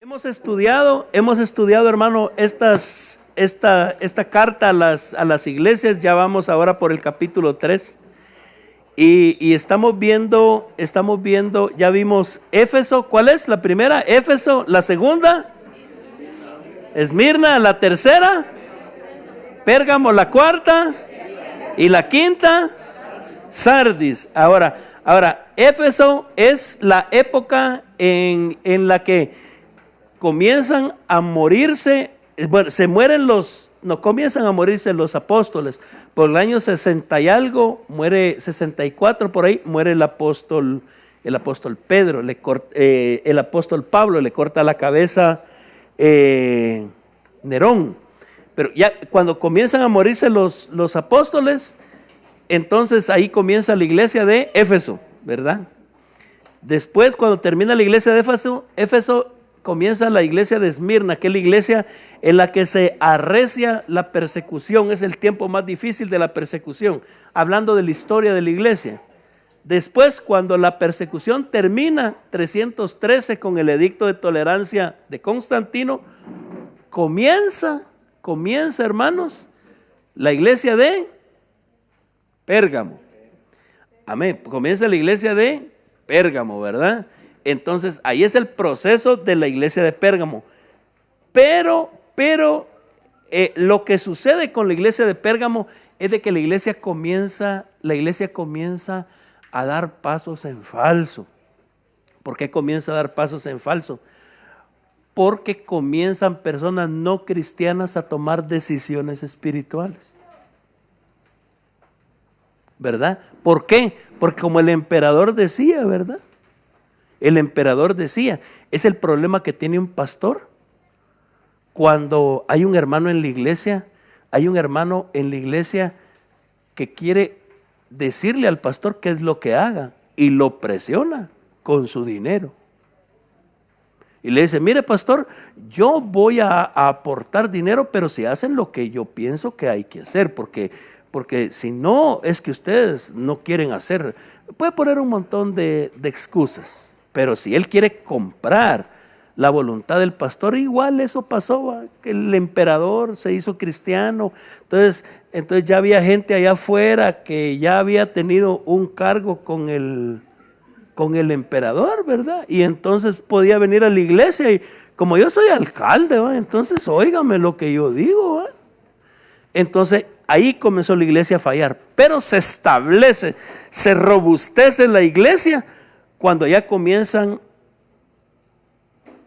Hemos estudiado, hermano, esta carta a las iglesias. Ya vamos ahora por el capítulo 3. Y estamos viendo, ya vimos Éfeso. ¿Cuál es? La primera, Éfeso. La segunda, Esmirna. La tercera, Pérgamo. La cuarta y la quinta, Sardis. Ahora, Éfeso es la época en la que comienzan a morirse, comienzan a morirse los apóstoles. Por el año 60 y algo, 64 por ahí, muere el apóstol Pedro, el apóstol Pablo le corta la cabeza Nerón. Pero ya cuando comienzan a morirse los apóstoles, entonces ahí comienza la iglesia de Éfeso, ¿verdad? Después, cuando termina la iglesia de Éfeso, comienza la iglesia de Esmirna, que es la iglesia en la que se arrecia la persecución. Es el tiempo más difícil de la persecución, hablando de la historia de la iglesia. Después, cuando la persecución termina, 313, con el edicto de tolerancia de Constantino, comienza, hermanos, la iglesia de Pérgamo. Amén. Comienza la iglesia de Pérgamo, ¿verdad? Entonces, ahí es el proceso de la iglesia de Pérgamo. Pero lo que sucede con la iglesia de Pérgamo es de que la iglesia comienza a dar pasos en falso. ¿Por qué comienza a dar pasos en falso? Porque comienzan personas no cristianas a tomar decisiones espirituales, ¿verdad? ¿Por qué? Porque como el emperador decía, ¿verdad? El emperador decía, es el problema que tiene un pastor cuando hay un hermano en la iglesia, que quiere decirle al pastor qué es lo que haga y lo presiona con su dinero. Y le dice, mire pastor, yo voy a aportar dinero, pero si hacen lo que yo pienso que hay que hacer, porque si no es que ustedes no quieren hacer, puede poner un montón de excusas. Pero si él quiere comprar la voluntad del pastor, igual eso pasó, que el emperador se hizo cristiano. Entonces ya había gente allá afuera que ya había tenido un cargo con el emperador, ¿verdad? Y entonces podía venir a la iglesia y como yo soy alcalde, ¿va? Entonces óigame lo que yo digo, ¿va? Entonces ahí comenzó la iglesia a fallar. Pero se establece, se robustece la iglesia cuando ya comienzan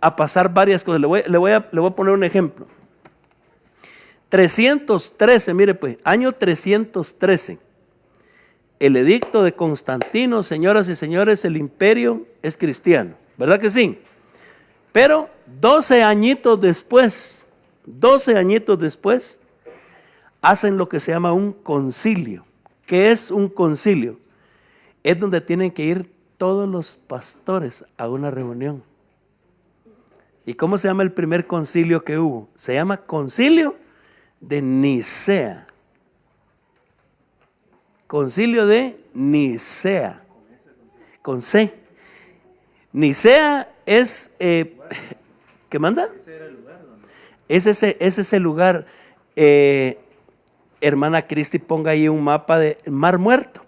a pasar varias cosas. Le voy a poner un ejemplo. 313, mire pues, año 313. El edicto de Constantino, señoras y señores, el imperio es cristiano, ¿verdad que sí? Pero 12 añitos después, hacen lo que se llama un concilio. ¿Qué es un concilio? Es donde tienen que ir todos los pastores a una reunión. ¿Y cómo se llama el primer concilio que hubo? Se llama Concilio de Nicea. Concilio de Nicea. Con C. Nicea es, ¿qué manda? Es ese lugar. Hermana Cristi, ponga ahí un mapa del Mar Muerto.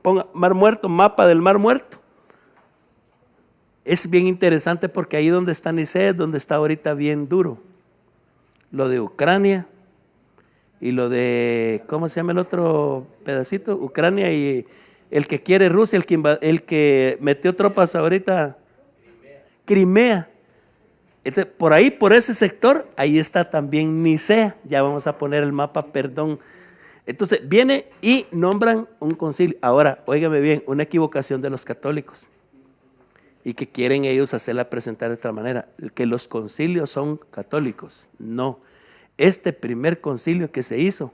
Ponga Mar Muerto, mapa del Mar Muerto. Es bien interesante porque ahí donde está Nicea es donde está ahorita bien duro. Lo de Ucrania y lo de, ¿cómo se llama el otro pedacito? Ucrania y el que quiere Rusia, el que metió tropas ahorita, Crimea. Entonces, por ahí, por ese sector, ahí está también Nicea. Ya vamos a poner el mapa, perdón. Entonces viene y nombran un concilio. Ahora, óigame bien, una equivocación de los católicos. Y que quieren ellos hacerla presentar de otra manera, que los concilios son católicos. No, este primer concilio que se hizo,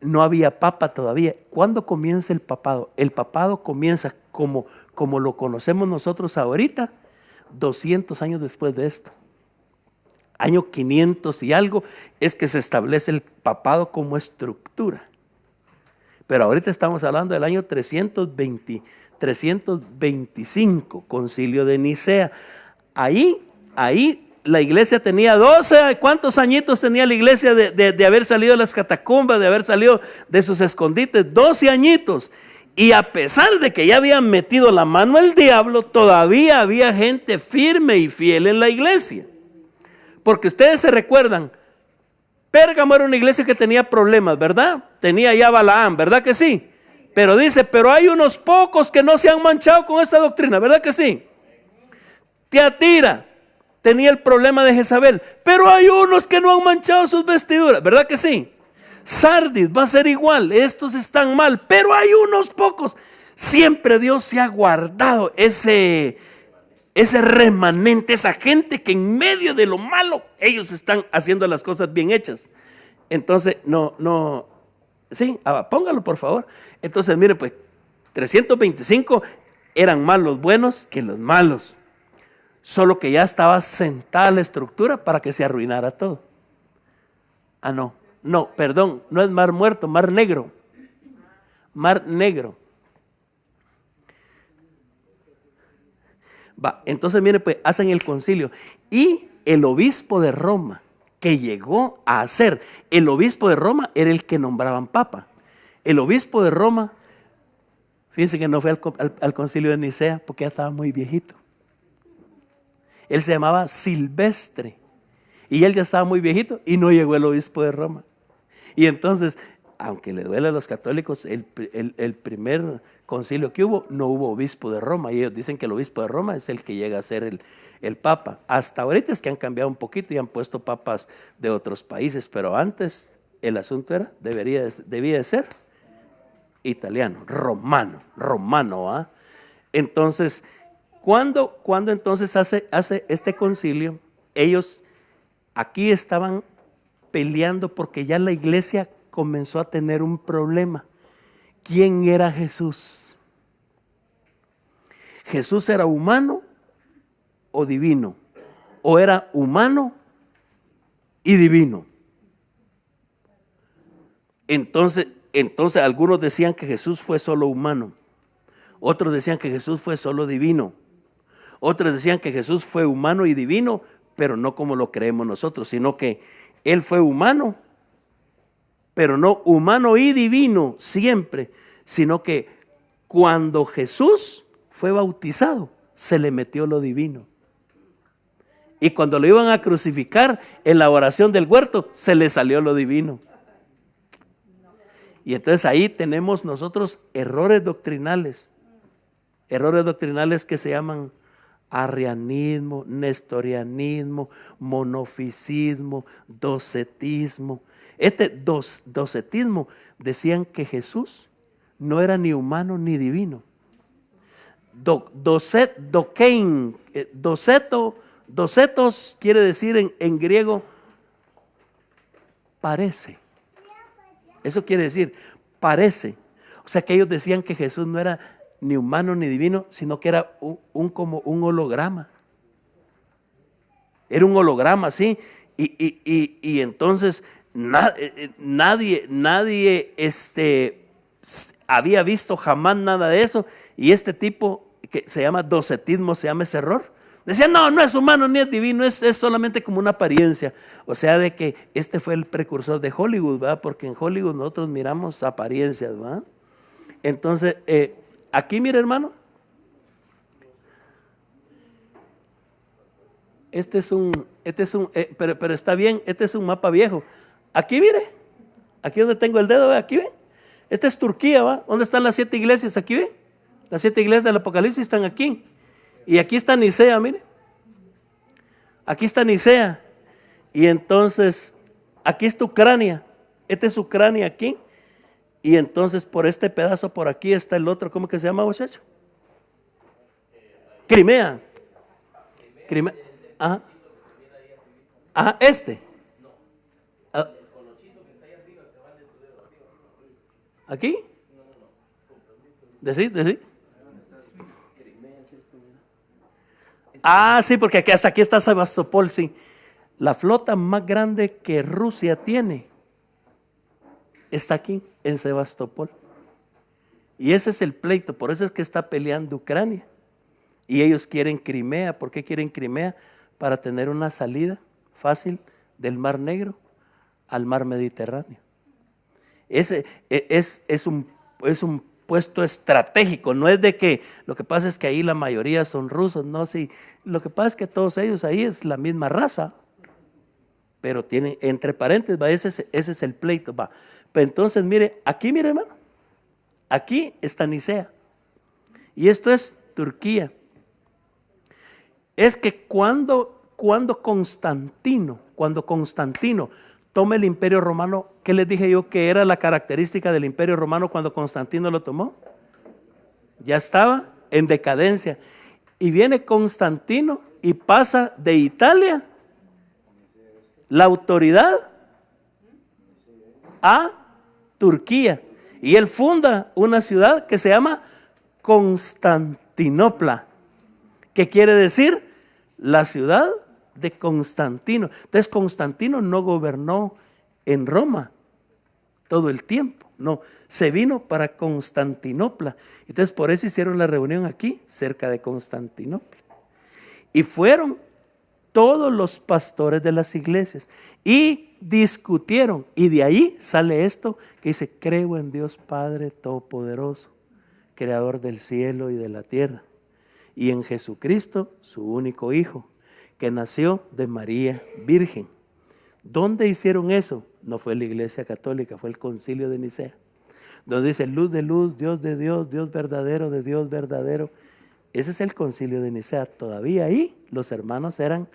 no había papa todavía. ¿Cuándo comienza el papado? El papado comienza como lo conocemos nosotros ahorita, 200 años después de esto. Año 500 y algo es que se establece el papado como estructura. Pero ahorita estamos hablando del año 325, concilio de Nicea. Ahí Ahí la iglesia tenía 12, ¿cuántos añitos tenía la iglesia de haber salido de las catacumbas, de haber salido de sus escondites? 12 añitos. Y a pesar de que ya habían metido la mano al diablo, todavía había gente firme y fiel en la iglesia. Porque ustedes se recuerdan, Pérgamo era una iglesia que tenía problemas, ¿verdad? Tenía ya Balaam, ¿verdad que sí? Pero dice, pero hay unos pocos que no se han manchado con esta doctrina, ¿verdad que sí? Tiatira tenía el problema de Jezabel, pero hay unos que no han manchado sus vestiduras, ¿verdad que sí? Sardis va a ser igual, estos están mal, pero hay unos pocos. Siempre Dios se ha guardado ese remanente, esa gente que en medio de lo malo, ellos están haciendo las cosas bien hechas. Entonces, sí, póngalo por favor. Entonces, miren pues, 325 eran más los buenos que los malos. Solo que ya estaba sentada la estructura para que se arruinara todo. No, perdón, no es mar muerto, mar negro. Mar negro. Entonces miren pues, hacen el concilio. Y el obispo de Roma, que llegó a ser, el obispo de Roma era el que nombraban papa. El obispo de Roma, fíjense que no fue al concilio de Nicea porque ya estaba muy viejito. Él se llamaba Silvestre y él ya estaba muy viejito y no llegó el obispo de Roma. Y entonces, aunque le duele a los católicos, el primer concilio que hubo, no hubo obispo de Roma, y ellos dicen que el obispo de Roma es el que llega a ser el papa. Hasta ahorita es que han cambiado un poquito y han puesto papas de otros países, pero antes el asunto era, debía de ser italiano, romano. Entonces, cuando entonces hace este concilio, ellos aquí estaban peleando porque ya la iglesia comenzó a tener un problema. ¿Quién era Jesús? ¿Jesús era humano o divino? ¿O era humano y divino? Entonces algunos decían que Jesús fue solo humano. Otros decían que Jesús fue solo divino. Otros decían que Jesús fue humano y divino, pero no como lo creemos nosotros, sino que Él fue humano, pero no humano y divino siempre, sino que cuando Jesús fue bautizado, se le metió lo divino. Y cuando lo iban a crucificar en la oración del huerto, se le salió lo divino. Y entonces ahí tenemos nosotros errores doctrinales que se llaman arrianismo, nestorianismo, monofisismo, docetismo. Docetismo decían que Jesús no era ni humano ni divino. Docetos quiere decir en griego parece. Eso quiere decir parece. O sea que ellos decían que Jesús no era ni humano ni divino, sino que era como un holograma. Era un holograma, ¿sí? Y entonces nadie había visto jamás nada de eso. Y este tipo que se llama docetismo, se llama ese error. Decían, no es humano ni es divino, es solamente como una apariencia. O sea, de que este fue el precursor de Hollywood, ¿verdad? Porque en Hollywood nosotros miramos apariencias, ¿verdad? Entonces, aquí mire, hermano, pero está bien, este es un mapa viejo. Aquí mire, aquí donde tengo el dedo, ¿ve? Aquí ve. Esta es Turquía, ¿va? ¿Dónde están las 7 iglesias? Aquí ve. Las 7 iglesias del Apocalipsis están aquí. Y aquí está Nicea, mire. Aquí está Nicea. Y entonces, aquí está Ucrania. Esta es Ucrania aquí. Y entonces por este pedazo por aquí está el otro. ¿Cómo que se llama, muchacho? Crimea. Ajá. Ajá, este. ¿Aquí? ¿Decir? Sí, porque hasta aquí está Sebastopol, sí. La flota más grande que Rusia tiene está aquí, en Sebastopol. Y ese es el pleito, por eso es que está peleando Ucrania. Y ellos quieren Crimea. ¿Por qué quieren Crimea? para tener una salida fácil del Mar Negro al Mar Mediterráneo. Ese es un puesto estratégico, no es de que lo que pasa es que ahí la mayoría son rusos, no, sí, lo que pasa es que todos ellos ahí es la misma raza, pero tienen, entre paréntesis, va, ese es el pleito, va. Pero entonces mire, hermano, aquí está Nicea, y esto es Turquía. Es que cuando Constantino toma el Imperio Romano, ¿qué les dije yo que era la característica del Imperio Romano cuando Constantino lo tomó? Ya estaba en decadencia. Y viene Constantino y pasa de Italia la autoridad a Turquía. Y él funda una ciudad que se llama Constantinopla, que quiere decir la ciudad de Constantino. Entonces Constantino no gobernó en Roma todo el tiempo, no, se vino para Constantinopla. Entonces por eso hicieron la reunión aquí, cerca de Constantinopla. Y fueron todos los pastores de las iglesias y discutieron. Y de ahí sale esto que dice: creo en Dios Padre Todopoderoso, Creador del cielo y de la tierra, y en Jesucristo, su único Hijo, que nació de María Virgen. ¿Dónde hicieron eso? No fue la Iglesia Católica, fue el Concilio de Nicea, donde dice luz de luz, Dios de Dios, Dios verdadero de Dios verdadero. Ese es el Concilio de Nicea. Todavía ahí los hermanos eran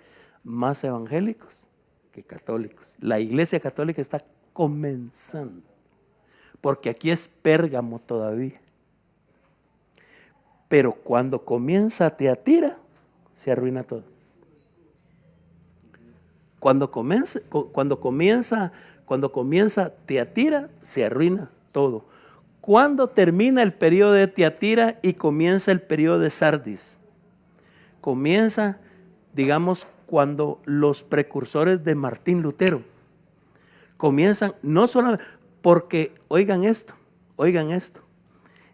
más evangélicos que católicos. La Iglesia Católica está comenzando, porque aquí es Pérgamo todavía. Pero cuando comienza Tiatira, se arruina todo. Cuando comienza Tiatira, se arruina todo. ¿Cuándo termina el periodo de Tiatira y comienza el periodo de Sardis? Comienza, digamos, cuando los precursores de Martín Lutero comienzan, no solamente, porque oigan esto,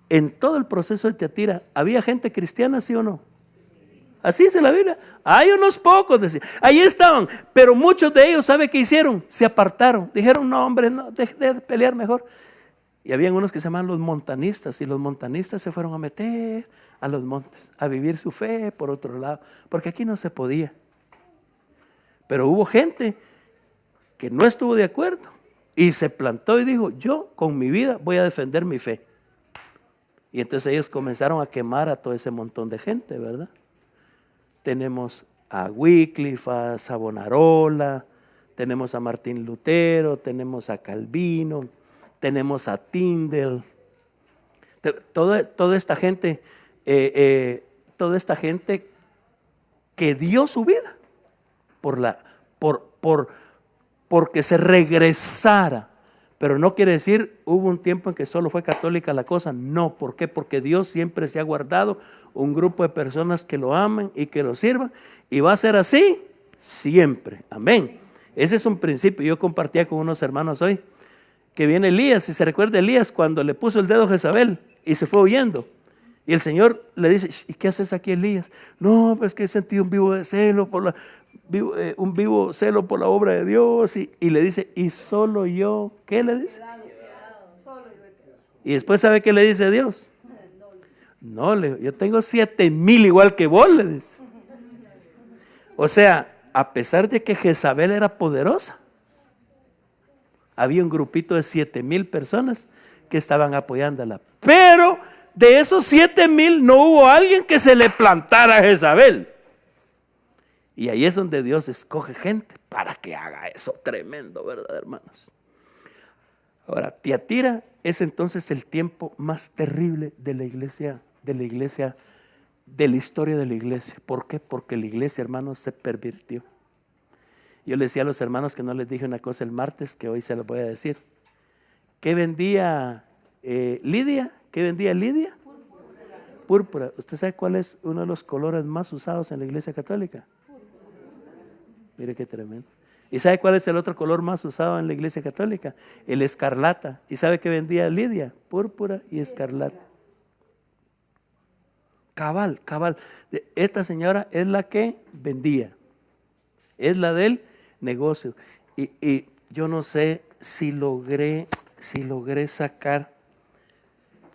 en todo el proceso de Tiatira, ¿había gente cristiana, sí o no? Así dice la Biblia. Hay unos pocos, decía. Ahí estaban, pero muchos de ellos, ¿sabe qué hicieron? Se apartaron. Dijeron: no, hombre, no, deje de pelear mejor. Y habían unos que se llamaban los montanistas, y los montanistas se fueron a meter a los montes, a vivir su fe por otro lado, porque aquí no se podía. Pero hubo gente que no estuvo de acuerdo y se plantó y dijo: yo con mi vida voy a defender mi fe. Y entonces ellos comenzaron a quemar a todo ese montón de gente, ¿verdad? Tenemos a Wycliffe, a Savonarola, tenemos a Martín Lutero, tenemos a Calvino, tenemos a Tyndale. Toda esta gente que dio su vida porque se regresara. Pero no quiere decir hubo un tiempo en que solo fue católica la cosa. No, ¿por qué? Porque Dios siempre se ha guardado un grupo de personas que lo amen y que lo sirvan, y va a ser así siempre. Amén. Ese es un principio. Yo compartía con unos hermanos hoy que viene Elías, si se recuerda Elías cuando le puso el dedo a Jezabel y se fue huyendo. Y el Señor le dice: ¿y qué haces aquí, Elías? No, pues que he sentido un vivo celo por la obra de Dios. Y le dice: ¿y solo yo? ¿Qué le dice? Y después, ¿sabe qué le dice Dios? No, yo tengo 7,000 igual que vos, le dice. O sea, a pesar de que Jezabel era poderosa, había un grupito de 7,000 personas que estaban apoyándola. Pero de esos 7,000 no hubo alguien que se le plantara a Jezabel. Y ahí es donde Dios escoge gente para que haga eso tremendo, ¿verdad, hermanos? Ahora, Tiatira es entonces el tiempo más terrible de la iglesia, de la historia de la iglesia. ¿Por qué? Porque la iglesia, hermanos, se pervirtió. Yo les decía a los hermanos que no les dije una cosa el martes, que hoy se los voy a decir. ¿Qué vendía Lidia? ¿Qué vendía Lidia? Púrpura. ¿Usted sabe cuál es uno de los colores más usados en la iglesia católica? Mire qué tremendo. ¿Y sabe cuál es el otro color más usado en la iglesia católica? El escarlata. ¿Y sabe qué vendía Lidia? Púrpura y escarlata. Cabal. Esta señora es la que vendía. es la del negocio. Y yo no sé si logré sacar,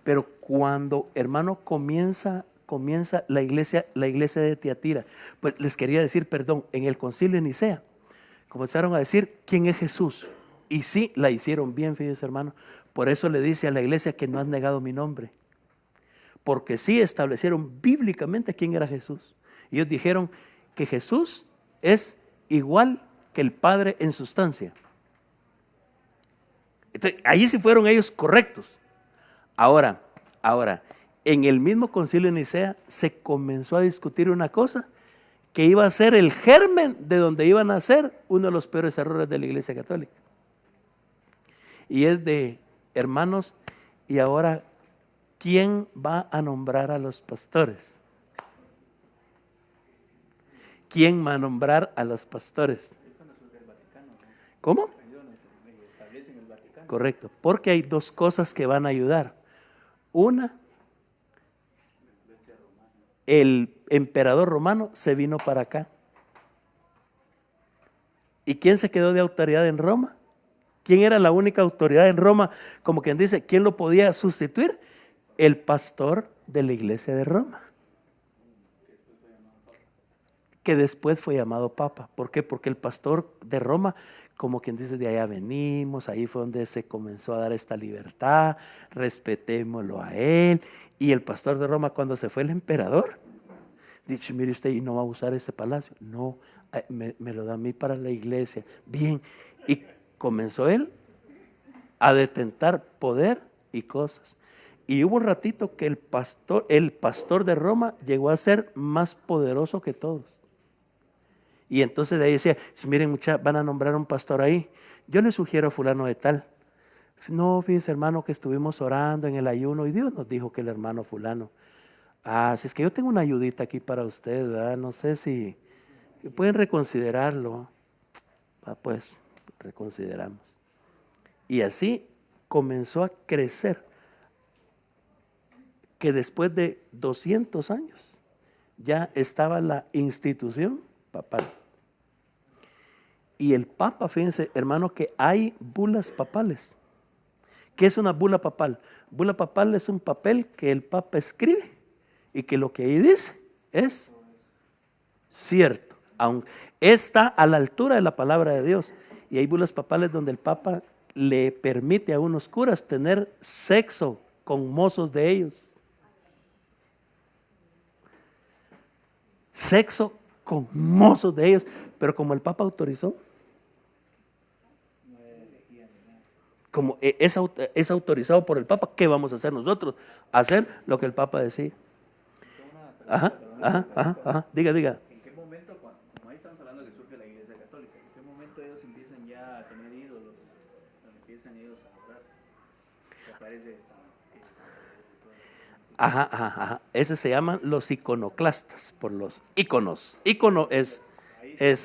pero cuando, hermano, comienza la iglesia de Tiatira, pues les quería decir, perdón, en el concilio de Nicea, comenzaron a decir, ¿quién es Jesús? Y sí, la hicieron bien, fíjense, hermano. Por eso le dice a la iglesia que no has negado mi nombre. Porque sí establecieron bíblicamente quién era Jesús. Ellos dijeron que Jesús es igual que el Padre en sustancia. Entonces, ahí sí fueron ellos correctos. Ahora, en el mismo concilio de Nicea se comenzó a discutir una cosa que iba a ser el germen de donde iban a ser uno de los peores errores de la Iglesia Católica. Y es de, hermanos, y ahora, ¿quién va a nombrar a los pastores? ¿Quién va a nombrar a los pastores? ¿Cómo? Correcto, porque hay dos cosas que van a ayudar. Una, el emperador romano se vino para acá. ¿Y quién se quedó de autoridad en Roma? ¿Quién era la única autoridad en Roma? Como quien dice, ¿quién lo podía sustituir? El pastor de la iglesia de Roma, que después fue llamado papa. ¿Por qué? Porque el pastor de Roma, como quien dice, de allá venimos, ahí fue donde se comenzó a dar esta libertad, respetémoslo a él. Y el pastor de Roma, cuando se fue el emperador, dice, mire usted, ¿y no va a usar ese palacio? No, me lo da a mí para la iglesia. Bien, y comenzó él a detentar poder y cosas. Y hubo un ratito que el pastor de Roma llegó a ser más poderoso que todos. Y entonces de ahí decía, miren muchachos, van a nombrar un pastor ahí. Yo le sugiero a fulano de tal. No, fíjese hermano que estuvimos orando en el ayuno y Dios nos dijo que el hermano fulano. Si es que yo tengo una ayudita aquí para usted, ¿verdad? No sé si pueden reconsiderarlo. Pues reconsideramos. Y así comenzó a crecer, que después de 200 años ya estaba la institución papal. Y el papa, fíjense hermano, que hay bulas papales. ¿Qué es una bula papal? Bula papal es un papel que el papa escribe y que lo que ahí dice es cierto, aunque está a la altura de la palabra de Dios. Y hay bulas papales donde el papa le permite a unos curas tener sexo con mozos de ellos. Sexo con mozos de ellos, pero como el papa autorizó, como es autorizado por el papa, ¿qué vamos a hacer nosotros? Hacer lo que el papa decía. Diga. ¿En qué momento, como ahí estamos hablando que surge la Iglesia Católica, en qué momento ellos empiezan ya a tener ídolos, donde empiezan ellos a adorar? Que aparece Ese se llaman los iconoclastas, por los íconos. Ícono es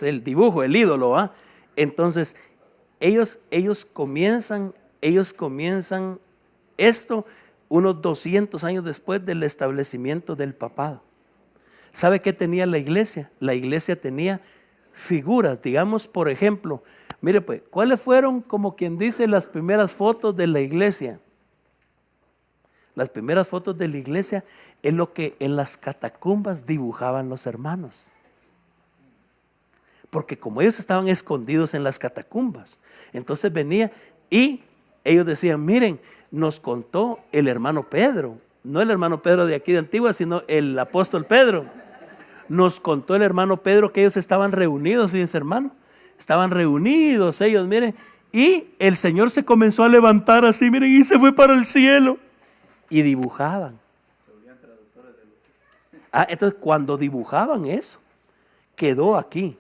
el dibujo, el ídolo, Entonces, ellos comienzan esto unos 200 años después del establecimiento del papado. ¿Sabe qué tenía la iglesia? La iglesia tenía figuras, digamos, por ejemplo, mire pues, ¿cuáles fueron, como quien dice, las primeras fotos de la iglesia? Las primeras fotos de la iglesia es lo que en las catacumbas dibujaban los hermanos. Porque como ellos estaban escondidos en las catacumbas, entonces venía y ellos decían, miren, nos contó el hermano Pedro, no el hermano Pedro de aquí de Antigua, sino el apóstol Pedro. Nos contó el hermano Pedro que ellos estaban reunidos, fíjense hermano, estaban reunidos ellos, miren, y el Señor se comenzó a levantar así, miren, y se fue para el cielo. Y dibujaban. Entonces cuando dibujaban eso, quedó aquí.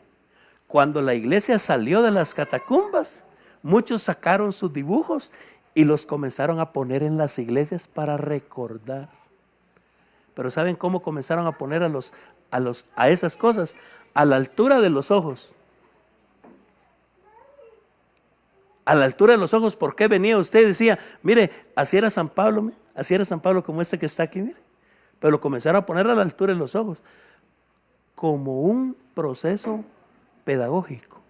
Cuando la iglesia salió de las catacumbas, muchos sacaron sus dibujos y los comenzaron a poner en las iglesias para recordar. Pero ¿saben cómo comenzaron a poner a esas cosas? A la altura de los ojos. A la altura de los ojos. ¿Por qué venía usted y decía, mire, así era San Pablo, como este que está aquí, mire? Pero lo comenzaron a poner a la altura de los ojos, como un proceso pedagógico,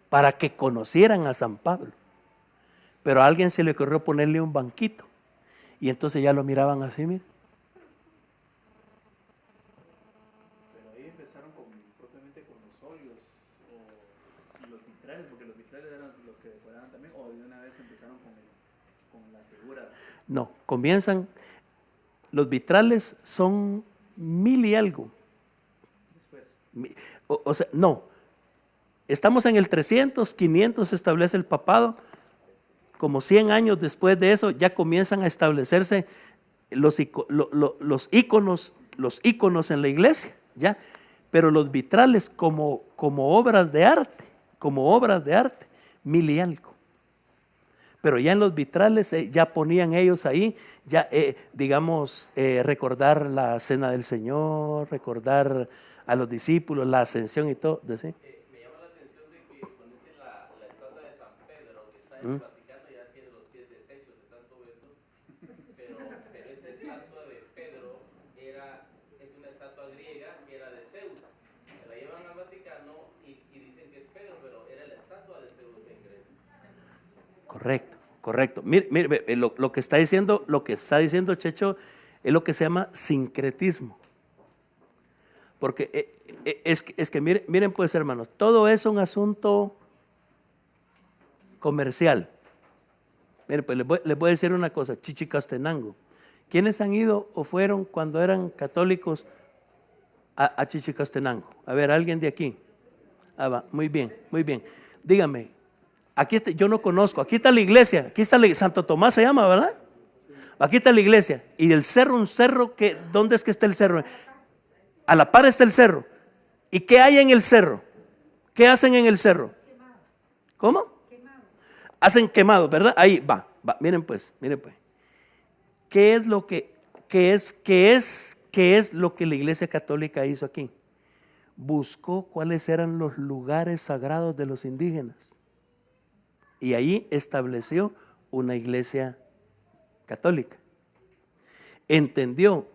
para que conocieran a San Pablo. Pero a alguien se le ocurrió ponerle un banquito, y entonces ya lo miraban así, mira. Pero ahí empezaron propiamente con los óleos o los vitrales, porque los vitrales eran los que decoraban también, o de una vez empezaron con la figura. No, comienzan, los vitrales son 1000 y algo. Después. O sea, no, estamos en el 300, 500 se establece el papado. Como 100 años después de eso ya comienzan a establecerse los íconos en la iglesia, ¿ya? Pero los vitrales como obras de arte, 1000 y algo. Pero ya en los vitrales ya ponían ellos ahí, ya digamos, recordar la cena del Señor, recordar a los discípulos, la ascensión y todo. ¿Sí? Me llama la atención de que ponete la estatua de San Pedro, que está en el Vaticano, ya tiene los pies deshechos de tanto eso, pero esa estatua de Pedro es una estatua griega que era de Zeus. Se la llevan al Vaticano y dicen que es Pedro, pero era la estatua de Zeus en Grecia. Correcto. Mire, lo que está diciendo Checho es lo que se llama sincretismo. Porque es que miren pues, hermanos, todo es un asunto comercial. Miren pues, les voy a decir una cosa, Chichicastenango. ¿Quiénes han ido o fueron cuando eran católicos a Chichicastenango? A ver, alguien de aquí. Va, muy bien. Dígame, aquí yo no conozco, aquí está la iglesia, Santo Tomás se llama, ¿verdad? Aquí está la iglesia. Y el cerro, un cerro que, ¿dónde es que está el cerro? A la par está el cerro. ¿Y qué hay en el cerro? ¿Qué hacen en el cerro? ¿Cómo? Hacen quemados, ¿verdad? Ahí va. Miren pues. ¿Qué es lo que la Iglesia Católica hizo aquí? Buscó cuáles eran los lugares sagrados de los indígenas. Y ahí estableció una iglesia católica. Entendió,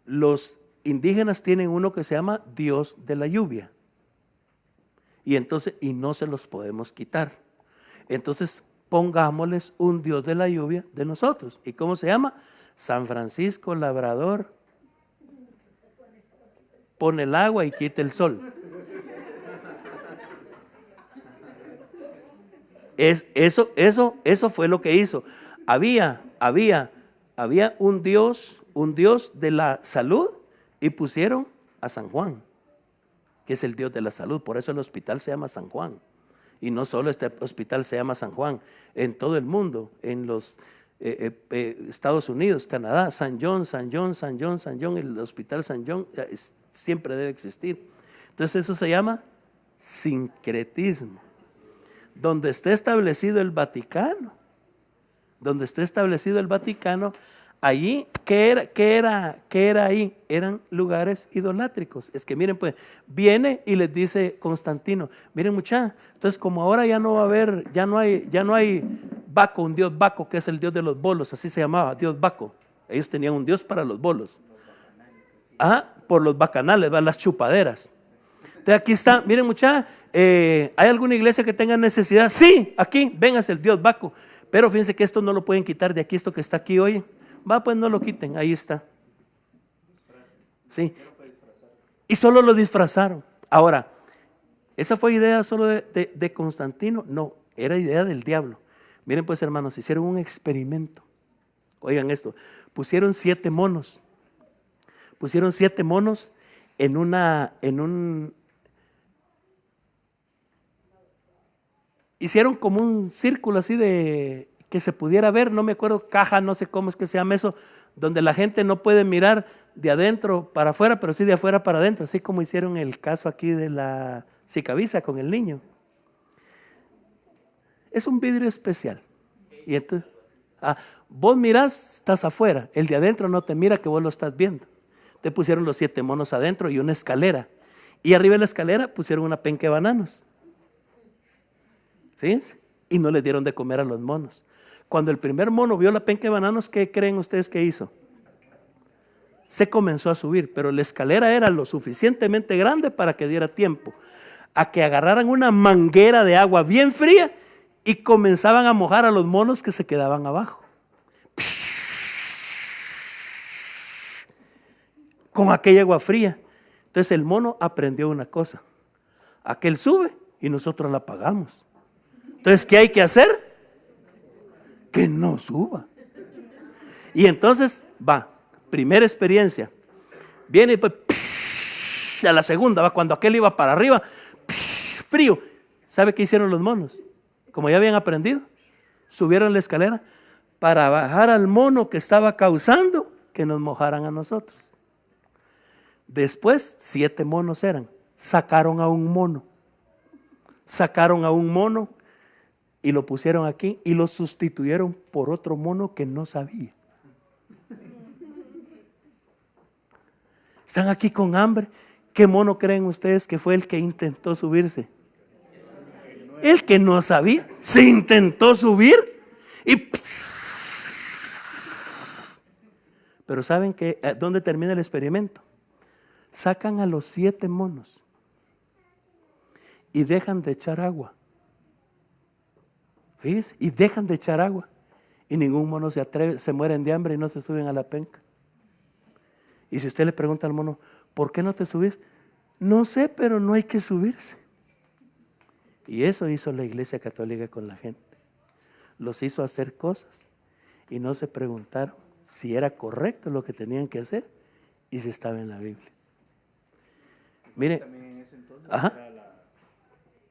los indígenas tienen uno que se llama Dios de la lluvia. Y no se los podemos quitar. Entonces pongámosles un Dios de la lluvia de nosotros. ¿Y cómo se llama? San Francisco Labrador. Pone el agua y quita el sol. Eso fue lo que hizo. Había un Dios de la salud, y pusieron a San Juan, que es el Dios de la salud. Por eso el hospital se llama San Juan. Y no solo este hospital se llama San Juan, en todo el mundo, en los Estados Unidos, Canadá, San John, el hospital San John siempre debe existir. Entonces eso se llama sincretismo. Donde esté establecido el Vaticano, allí, ¿qué era ahí? Eran lugares idolátricos. Es que miren pues, viene y les dice Constantino, miren muchachos, entonces como ahora ya no va a haber, ya no hay Baco, un dios Baco, que es el dios de los bolos, así se llamaba, dios Baco. Ellos tenían un dios para los bolos. Por los bacanales, las chupaderas. Entonces aquí está, miren muchachos, ¿hay alguna iglesia que tenga necesidad? Sí, aquí, véngase el dios Baco. Pero fíjense que esto no lo pueden quitar de aquí, esto que está aquí hoy. Pues no lo quiten, ahí está. Sí. Y solo lo disfrazaron. Ahora, ¿esa fue idea solo de Constantino? No, era idea del diablo. Miren pues, hermanos, hicieron un experimento. Oigan esto, pusieron 7 monos. Hicieron como un círculo así de que se pudiera ver, no me acuerdo, caja, no sé cómo es que se llama eso, donde la gente no puede mirar de adentro para afuera, pero sí de afuera para adentro, así como hicieron el caso aquí de la Sicabiza con el niño. Es un vidrio especial. Y entonces, vos mirás, estás afuera, el de adentro no te mira que vos lo estás viendo. Te pusieron los 7 monos adentro y una escalera. Y arriba de la escalera pusieron una penca de bananos. Fíjense, y no les dieron de comer a los monos. Cuando el primer mono vio la penca de bananos, ¿qué creen ustedes que hizo? se comenzó a subir, pero la escalera era lo suficientemente grande para que diera tiempo a que agarraran una manguera de agua bien fría y comenzaban a mojar a los monos que se quedaban abajo. Con aquella agua fría. Entonces el mono aprendió una cosa: aquel sube y nosotros la pagamos. Entonces, ¿qué hay que hacer? Que no suba. Y entonces va, primera experiencia. Viene y pues a la segunda va, cuando aquel iba para arriba, frío. ¿Sabe qué hicieron los monos? Como ya habían aprendido, subieron la escalera para bajar al mono que estaba causando que nos mojaran a nosotros. Después 7 monos eran. Sacaron a un mono y lo pusieron aquí y lo sustituyeron por otro mono que no sabía. Están aquí con hambre. ¿Qué mono creen ustedes que fue el que intentó subirse? El que no sabía. Se intentó subir y... Pero ¿saben qué? ¿Dónde termina el experimento? Sacan a los 7 monos y dejan de echar agua. Fíjense, y dejan de echar agua. Y ningún mono se atreve, se mueren de hambre y no se suben a la penca. Y si usted le pregunta al mono, ¿por qué no te subís? No sé, pero no hay que subirse. Y eso hizo la Iglesia Católica con la gente. Los hizo hacer cosas y no se preguntaron si era correcto lo que tenían que hacer y si estaba en la Biblia. Mire, también en ese entonces ajá, era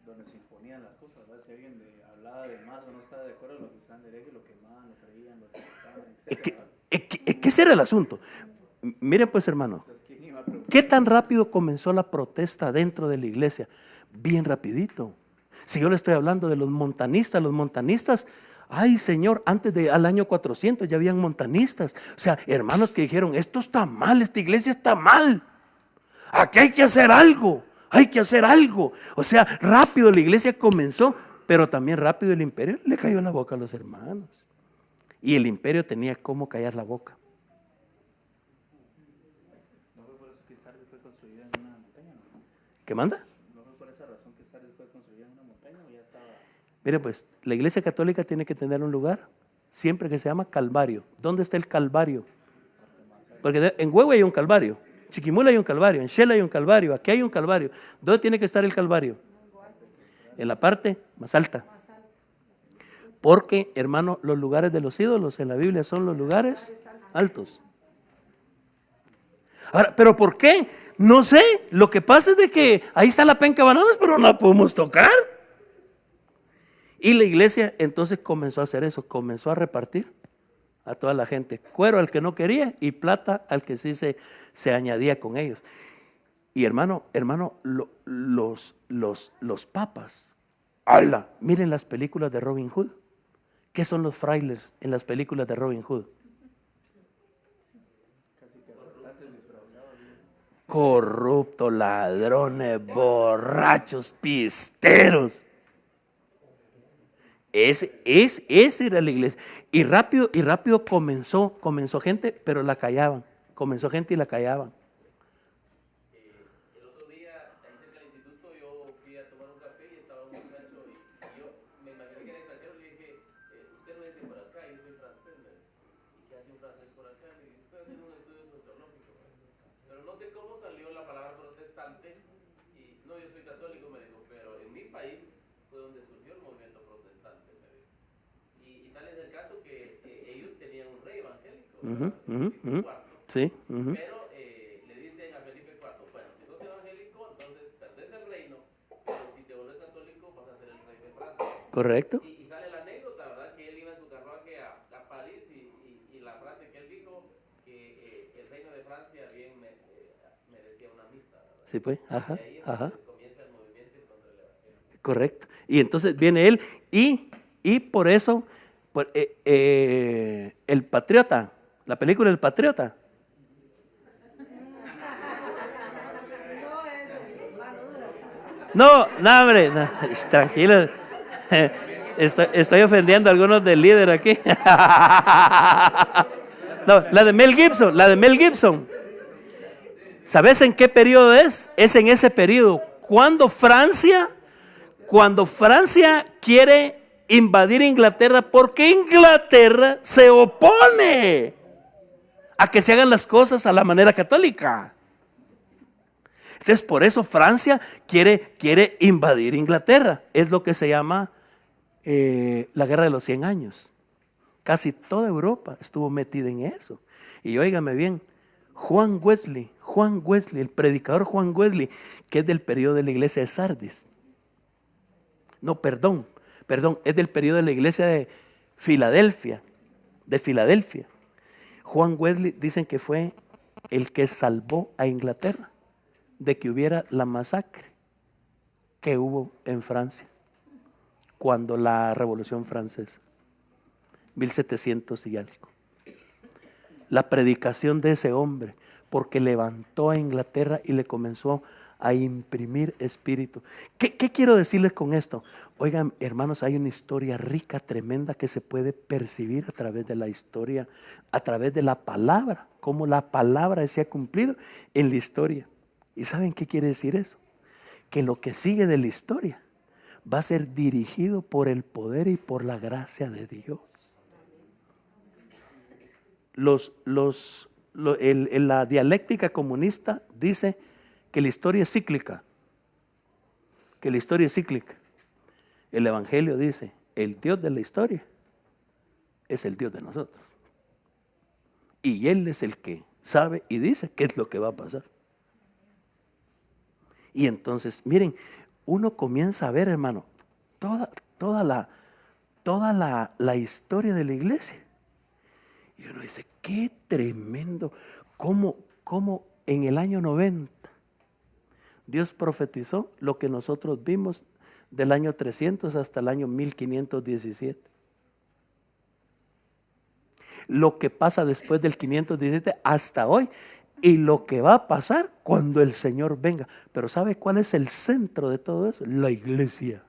donde se imponían las cosas, ¿verdad? Si alguien hablaba de más o no estaba de acuerdo, lo acusaban de hereje, lo quemaban, lo creían, lo trataban, etc. ¿qué será el asunto? Miren pues, hermano, ¿qué tan rápido comenzó la protesta dentro de la iglesia? Bien rapidito. Si yo le estoy hablando de los montanistas, ay Señor, al año 400 ya habían montanistas. O sea, hermanos que dijeron, esto está mal, esta iglesia está mal. Aquí hay que hacer algo. O sea, rápido la iglesia comenzó, pero también rápido el imperio le cayó en la boca a los hermanos. Y el imperio tenía cómo callar la boca. ¿No fue por eso que Sardis fue construida en una montaña? ¿No? ¿Qué manda? ¿No fue por esa razón que Sardis fue construida en una montaña o ya estaba? Mire pues, la iglesia católica tiene que tener un lugar siempre que se llama Calvario. ¿Dónde está el Calvario? Porque en Huehue hay un Calvario, Chiquimula hay un Calvario, en Shela hay un Calvario, aquí hay un Calvario. ¿Dónde tiene que estar el Calvario? En la parte más alta. Porque, hermano, los lugares de los ídolos en la Biblia son los lugares altos. Ahora, ¿pero por qué? No sé. Lo que pasa es de que ahí está la penca de bananas, pero no la podemos tocar. Y la iglesia entonces comenzó a hacer eso, comenzó a repartir a toda la gente cuero al que no quería y plata al que sí se añadía con ellos. Y hermano, los papas, ¡hala! Miren las películas de Robin Hood. ¿Qué son los frailes en las películas de Robin Hood? Corruptos, ladrones, borrachos, pisteros. Ese era la iglesia. Y rápido comenzó gente, pero la callaban. Comenzó gente y la callaban. El otro día, ahí cerca del instituto, yo fui a tomar un café y estaba un muchacho y yo me imaginé que era extranjero. Le dije, usted no es de por acá, yo soy francés. ¿Y qué hace un francés por acá? Le dije, estoy haciendo un estudio sociológico. Pero no sé cómo salió la palabra protestante. Y no, yo soy católico, me dijo, pero en mi país fue donde surgió el movimiento protestante. Me dijo. Y tal es el caso que ellos tenían un rey evangélico. Felipe IV. Sí. Pero le dicen a Felipe IV, bueno, si sos evangélico, entonces perdés el reino, pero si te vuelves católico vas a ser el rey de Francia. Correcto. Y sale la anécdota, ¿verdad? Que él iba en su carruaje a París y la frase que él dijo, que el reino de Francia bien merecía una misa, ¿verdad? Sí, pues, ajá. Comienza el movimiento contra el evangelio. Correcto. Y entonces viene él y por eso El Patriota, la película El Patriota. No, hombre, no, tranquilo. Estoy ofendiendo a algunos del líder aquí. No, la de Mel Gibson. ¿Sabes en qué periodo es? Es en ese periodo. Cuando Francia quiere invadir Inglaterra, porque Inglaterra se opone a que se hagan las cosas a la manera católica. Entonces por eso Francia quiere invadir Inglaterra. Es lo que se llama la guerra de los 100 años. Casi toda Europa estuvo metida en eso. Y óigame bien, Juan Wesley, el predicador Juan Wesley, que es del periodo de la iglesia de Sardis. No, perdón, es del periodo de la iglesia de Filadelfia. Juan Wesley dicen que fue el que salvó a Inglaterra de que hubiera la masacre que hubo en Francia cuando la Revolución Francesa, 1700 y algo. La predicación de ese hombre, porque levantó a Inglaterra y le comenzó a imprimir espíritu. ¿Qué quiero decirles con esto? Oigan, hermanos, hay una historia rica, tremenda, que se puede percibir a través de la historia, a través de la palabra, cómo la palabra se ha cumplido en la historia. ¿Y saben qué quiere decir eso? Que lo que sigue de la historia va a ser dirigido por el poder y por la gracia de Dios. La dialéctica comunista dice que la historia es cíclica. El Evangelio dice, el Dios de la historia es el Dios de nosotros. Y Él es el que sabe y dice qué es lo que va a pasar. Y entonces, miren, uno comienza a ver, hermano, toda la historia de la iglesia. Y uno dice, qué tremendo, cómo en el año 90 Dios profetizó lo que nosotros vimos del año 300 hasta el año 1517. Lo que pasa después del 517 hasta hoy y lo que va a pasar cuando el Señor venga. Pero ¿sabe cuál es el centro de todo eso? La iglesia.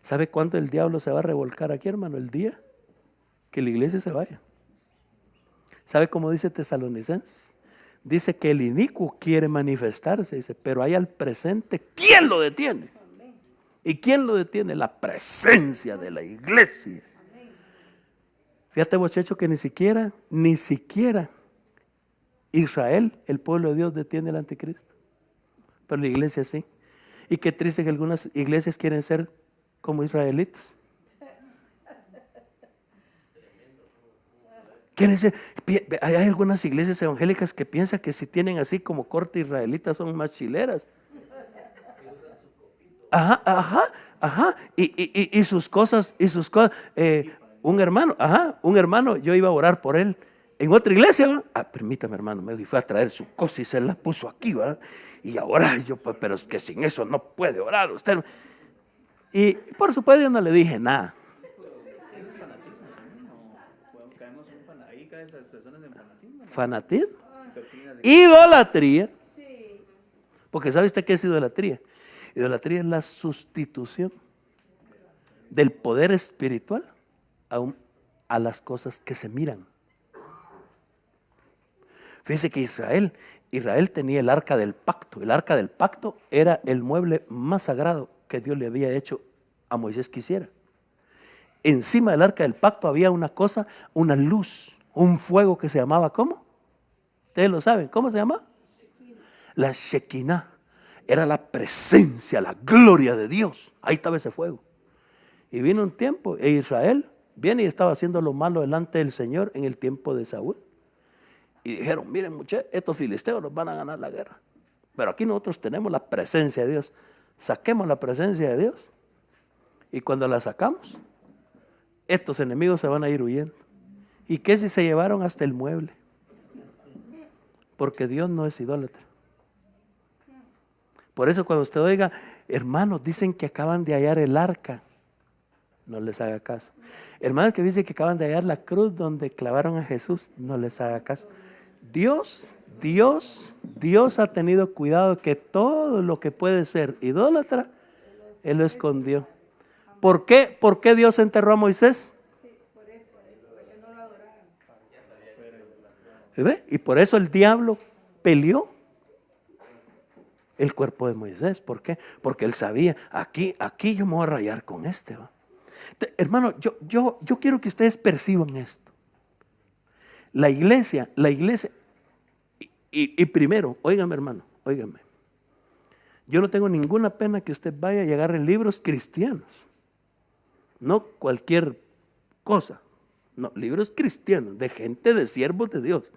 ¿Sabe cuándo el diablo se va a revolcar aquí, hermano? El día que la iglesia se vaya. ¿Sabe cómo dice Tesalonicenses? Dice que el inicuo quiere manifestarse, dice, pero hay al presente, ¿quién lo detiene? ¿Y quién lo detiene? La presencia de la iglesia. Fíjate, muchacho, que ni siquiera Israel, el pueblo de Dios, detiene al anticristo. Pero la iglesia sí. Y qué triste que algunas iglesias quieren ser como israelitas. Hay algunas iglesias evangélicas que piensan que si tienen así como corte israelita son más chileras. Y sus cosas. Un hermano, yo iba a orar por él en otra iglesia, ¿va? Permítame, hermano, me fue a traer su cosa y se la puso aquí, ¿va? Y ahora yo, pero es que sin eso no puede orar usted. Y por supuesto yo no le dije nada. Fanatismo, idolatría. Porque ¿sabe usted qué es idolatría? Idolatría es la sustitución del poder espiritual a las cosas que se miran. Fíjese que Israel tenía el arca del pacto. El arca del pacto era el mueble más sagrado que Dios le había hecho a Moisés que hiciera. Encima del arca del pacto había una cosa, una luz, un fuego que se llamaba, ¿cómo? Ustedes lo saben, ¿cómo se llama? La Shekinah. Era la presencia, la gloria de Dios. Ahí estaba ese fuego. Y vino un tiempo, e Israel viene y estaba haciendo lo malo delante del Señor en el tiempo de Saúl. Y dijeron, miren muchachos, estos filisteos nos van a ganar la guerra. Pero aquí nosotros tenemos la presencia de Dios. Saquemos la presencia de Dios. Y cuando la sacamos, estos enemigos se van a ir huyendo. ¿Y qué si se llevaron hasta el mueble? Porque Dios no es idólatra. Por eso cuando usted oiga, hermanos, dicen que acaban de hallar el arca, no les haga caso. Hermanos que dicen que acaban de hallar la cruz donde clavaron a Jesús, no les haga caso. Dios ha tenido cuidado que todo lo que puede ser idólatra, Él lo escondió. ¿Por qué Dios enterró a Moisés? ¿Ve? Y por eso el diablo peleó el cuerpo de Moisés. ¿Por qué? Porque él sabía, aquí yo me voy a rayar con este. ¿Va? Hermano, yo quiero que ustedes perciban esto. La iglesia, y primero, óigame hermano, óigame. Yo no tengo ninguna pena que usted vaya y agarre libros cristianos. No cualquier cosa. No, libros cristianos, de gente, de siervos de Dios.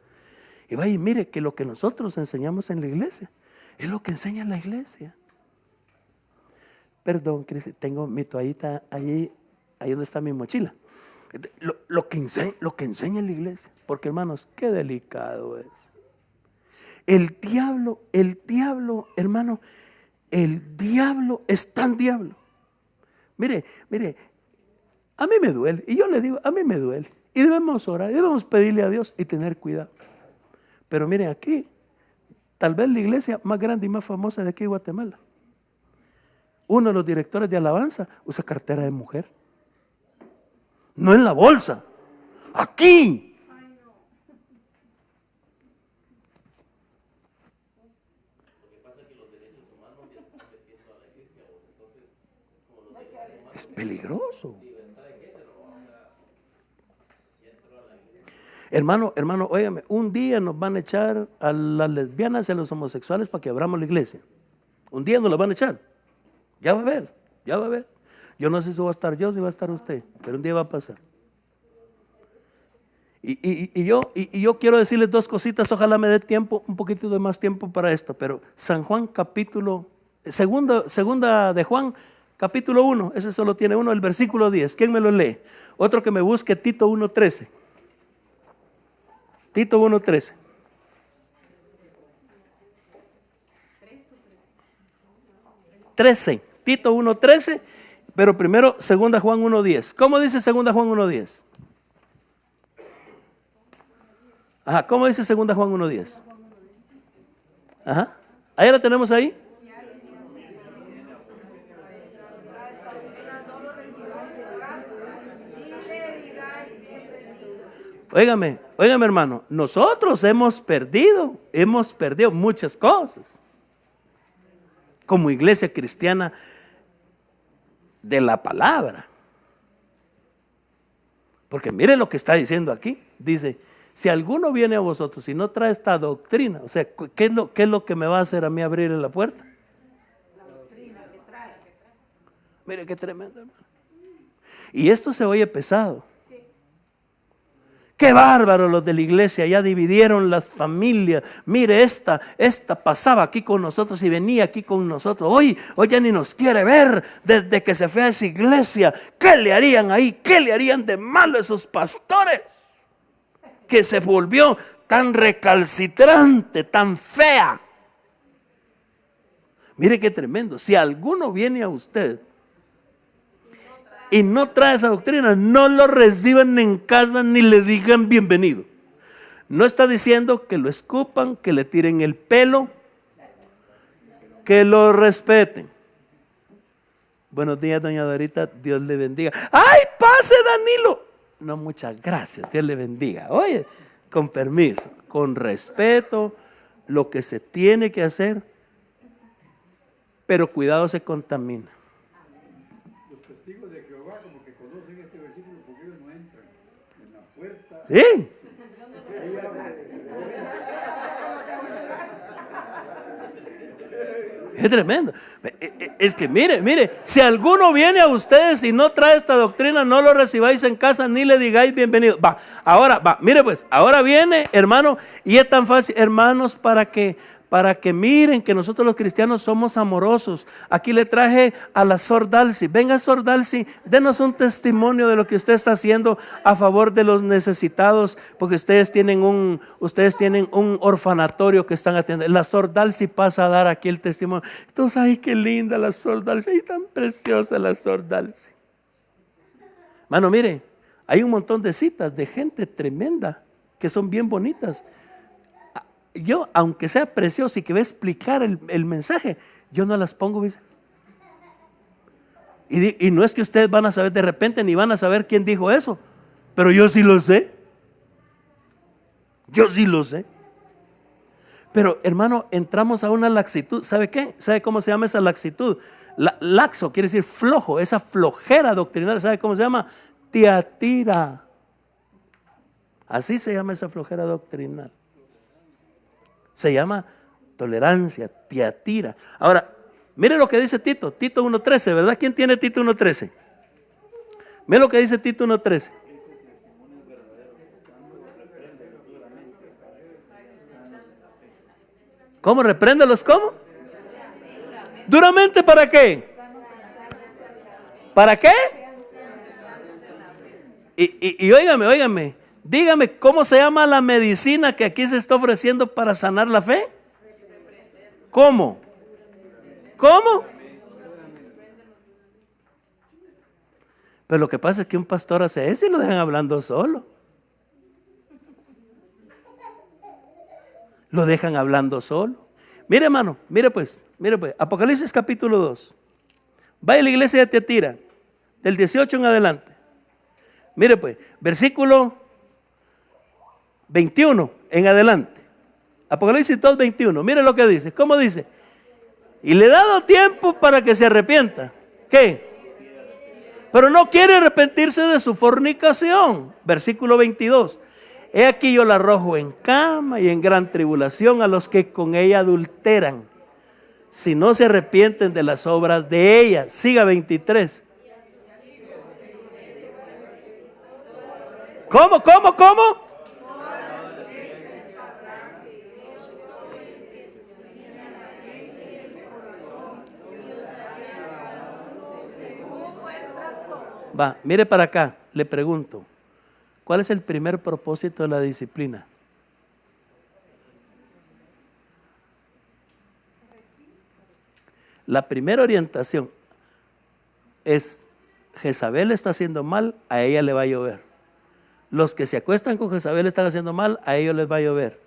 Y vaya y mire que lo que nosotros enseñamos en la iglesia es lo que enseña la iglesia. Perdón, Cris, tengo mi toallita ahí donde está mi mochila. Lo que enseña la iglesia. Porque hermanos, qué delicado es. El diablo, hermano, el diablo es tan diablo. Mire, a mí me duele. Y yo le digo, a mí me duele. Y debemos orar, y debemos pedirle a Dios y tener cuidado. Pero miren aquí, tal vez la iglesia más grande y más famosa de aquí de Guatemala. Uno de los directores de alabanza usa cartera de mujer. No en la bolsa, aquí. Es peligroso. Hermano, óigame, un día nos van a echar a las lesbianas y a los homosexuales para que abramos la iglesia. Un día nos la van a echar. Ya va a ver. Yo no sé si va a estar yo, si va a estar usted, pero un día va a pasar. Y yo quiero decirles dos cositas, ojalá me dé tiempo, un poquito de más tiempo para esto, pero San Juan segunda de Juan, capítulo 1, ese solo tiene uno, el versículo 10. ¿Quién me lo lee? Otro que me busque, Tito 1:13. Tito 1:13. Tito 1:13, pero primero segunda Juan 1:10. ¿Cómo dice segunda Juan 1:10? Ajá, ¿cómo dice segunda Juan 1:10? Ajá, ahí la tenemos ahí. Óigame hermano, nosotros hemos perdido muchas cosas como iglesia cristiana de la palabra. Porque mire lo que está diciendo aquí. Dice, si alguno viene a vosotros y no trae esta doctrina, o sea, ¿qué es lo que me va a hacer a mí abrirle la puerta? La doctrina que trae. Mire qué tremendo, hermano. Y esto se oye pesado. Qué bárbaro los de la iglesia, ya dividieron las familias. Mire, esta pasaba aquí con nosotros y venía aquí con nosotros. Hoy ya ni nos quiere ver desde que se fue a esa iglesia. ¿Qué le harían ahí? ¿Qué le harían de malo a esos pastores? Que se volvió tan recalcitrante, tan fea. Mire qué tremendo. Si alguno viene a usted y no trae esa doctrina, no lo reciban en casa ni le digan bienvenido. No está diciendo que lo escupan, que le tiren el pelo, que lo respeten. Buenos días, doña Dorita, Dios le bendiga. ¡Ay, pase, Danilo! No, muchas gracias, Dios le bendiga. Oye, con permiso, con respeto, lo que se tiene que hacer, pero cuidado, se contamina. ¿Sí? Es tremendo. Es que mire, si alguno viene a ustedes y no trae esta doctrina, no lo recibáis en casa ni le digáis bienvenido. Mire pues, ahora viene, hermano, y es tan fácil, hermanos, para que miren que nosotros los cristianos somos amorosos. Aquí le traje a la Sor Dalcy. Venga, Sor Dalcy, denos un testimonio de lo que usted está haciendo a favor de los necesitados, porque ustedes tienen un orfanatorio que están atendiendo. La Sor Dalcy pasa a dar aquí el testimonio. Entonces, ay, qué linda la Sor Dalcy, ay, tan preciosa la Sor Dalcy. Mano, mire, hay un montón de citas de gente tremenda que son bien bonitas. Yo, aunque sea precioso y que voy a explicar el mensaje, yo no las pongo, ¿ves? Y no es que ustedes van a saber de repente, ni van a saber quién dijo eso, pero yo sí lo sé. Yo sí lo sé. Pero hermano, entramos a una laxitud. ¿Sabe qué? ¿Sabe cómo se llama esa laxitud? Laxo quiere decir flojo, esa flojera doctrinal. ¿Sabe cómo se llama? Tiatira. Así se llama esa flojera doctrinal. Se llama tolerancia, tiatira. Ahora, mire lo que dice Tito 1:13, ¿verdad? ¿Quién tiene Tito 1:13? Mire lo que dice Tito 1:13. ¿Cómo? Repréndelos, ¿cómo? ¿Duramente para qué? ¿Para qué? Y óigame, dígame, ¿cómo se llama la medicina que aquí se está ofreciendo para sanar la fe? ¿Cómo? ¿Cómo? Pero lo que pasa es que un pastor hace eso y lo dejan hablando solo. Lo dejan hablando solo. Mire, hermano, mire pues, Apocalipsis capítulo 2. Vaya a la iglesia de Tiatira, del 18 en adelante. Mire pues, versículo 21 en adelante. Apocalipsis 2:21. Mire lo que dice. ¿Cómo dice? Y le he dado tiempo para que se arrepienta. ¿Qué? Pero no quiere arrepentirse de su fornicación. Versículo 22. He aquí yo la arrojo en cama y en gran tribulación a los que con ella adulteran, si no se arrepienten de las obras de ella. Siga 23. ¿Cómo? Va, mire para acá, le pregunto, ¿cuál es el primer propósito de la disciplina? La primera orientación es: Jezabel está haciendo mal, a ella le va a llover. Los que se acuestan con Jezabel están haciendo mal, a ellos les va a llover.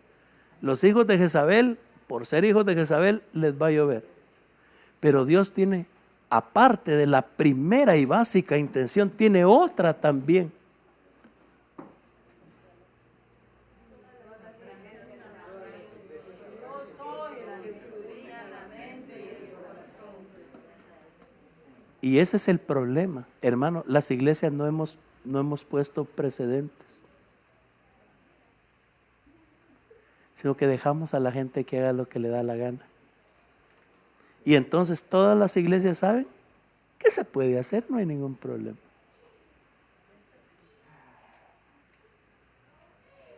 Los hijos de Jezabel, por ser hijos de Jezabel, les va a llover. Pero Dios tiene, aparte de la primera y básica intención, tiene otra también. Y ese es el problema, hermano. Las iglesias no hemos puesto precedentes, sino que dejamos a la gente que haga lo que le da la gana. Y entonces todas las iglesias saben que se puede hacer, no hay ningún problema.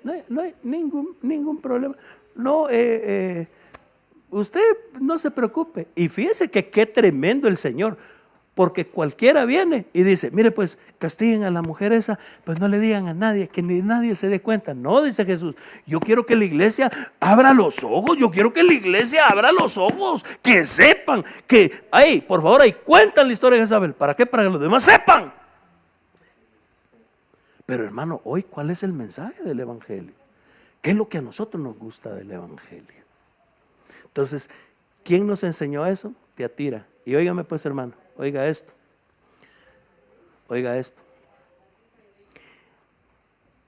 No hay ningún problema. No, usted no se preocupe. Y fíjese que qué tremendo el Señor. Porque cualquiera viene y dice: mire pues, castiguen a la mujer esa, pues no le digan a nadie, que ni nadie se dé cuenta. No, dice Jesús, yo quiero que la iglesia abra los ojos, que sepan, que, ahí, por favor, ahí cuentan la historia de Jezabel. ¿Para qué? Para que los demás sepan. Pero hermano, hoy, ¿cuál es el mensaje del evangelio? ¿Qué es lo que a nosotros nos gusta del evangelio? Entonces, ¿quién nos enseñó eso? Tiatira. Y óigame pues, hermano, oiga esto.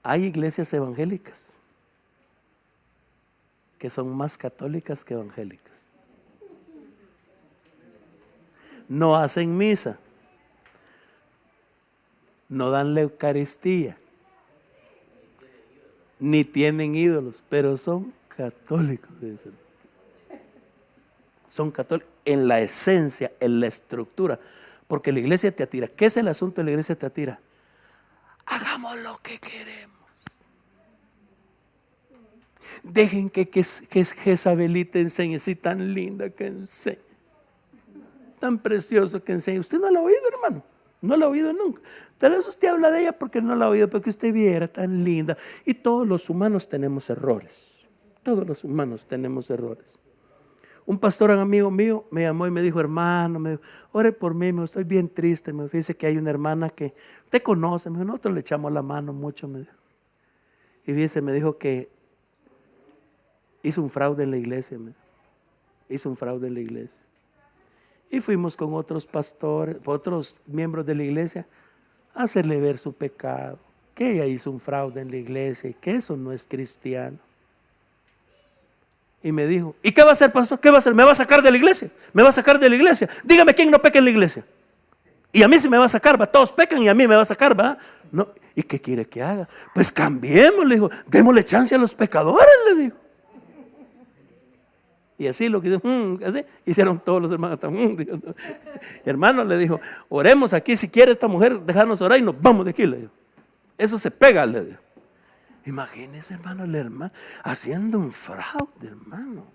Hay iglesias evangélicas que son más católicas que evangélicas. No hacen misa, no dan la Eucaristía, ni tienen ídolos, pero son católicos. Son católicos en la esencia, en la estructura. Porque la iglesia de Tiatira, ¿qué es el asunto de la iglesia de Tiatira? Hagamos lo que queremos. Dejen que Jezabelita enseñe, sí, tan linda que enseña, tan precioso que enseña. Usted no la ha oído, hermano, no la ha oído nunca. Tal vez usted habla de ella porque no la ha oído, porque usted viera tan linda. Y todos los humanos tenemos errores. Un pastor amigo mío me llamó y me dijo: hermano, ore por mí, estoy bien triste. Me dice que hay una hermana que usted conoce. Me dijo: nosotros le echamos la mano mucho. Me dijo. Y fíjese, me dijo que hizo un fraude en la iglesia. Y fuimos con otros pastores, otros miembros de la iglesia, a hacerle ver su pecado, que ella hizo un fraude en la iglesia y que eso no es cristiano. Y me dijo, ¿y qué va a hacer, pastor? ¿Qué va a hacer? ¿Me va a sacar de la iglesia? ¿Me va a sacar de la iglesia? Dígame quién no peca en la iglesia. Y a mí sí me va a sacar, va. Todos pecan y a mí me va a sacar, va. No. ¿Y qué quiere que haga? Pues cambiemos, le dijo. Démosle chance a los pecadores, le dijo. Y así lo que así hicieron todos los hermanos. Hermano, le dijo, oremos aquí, si quiere esta mujer, dejarnos orar y nos vamos de aquí, le dijo. Eso se pega, le dijo. Imagínese, hermano, el hermano haciendo un fraude, hermano,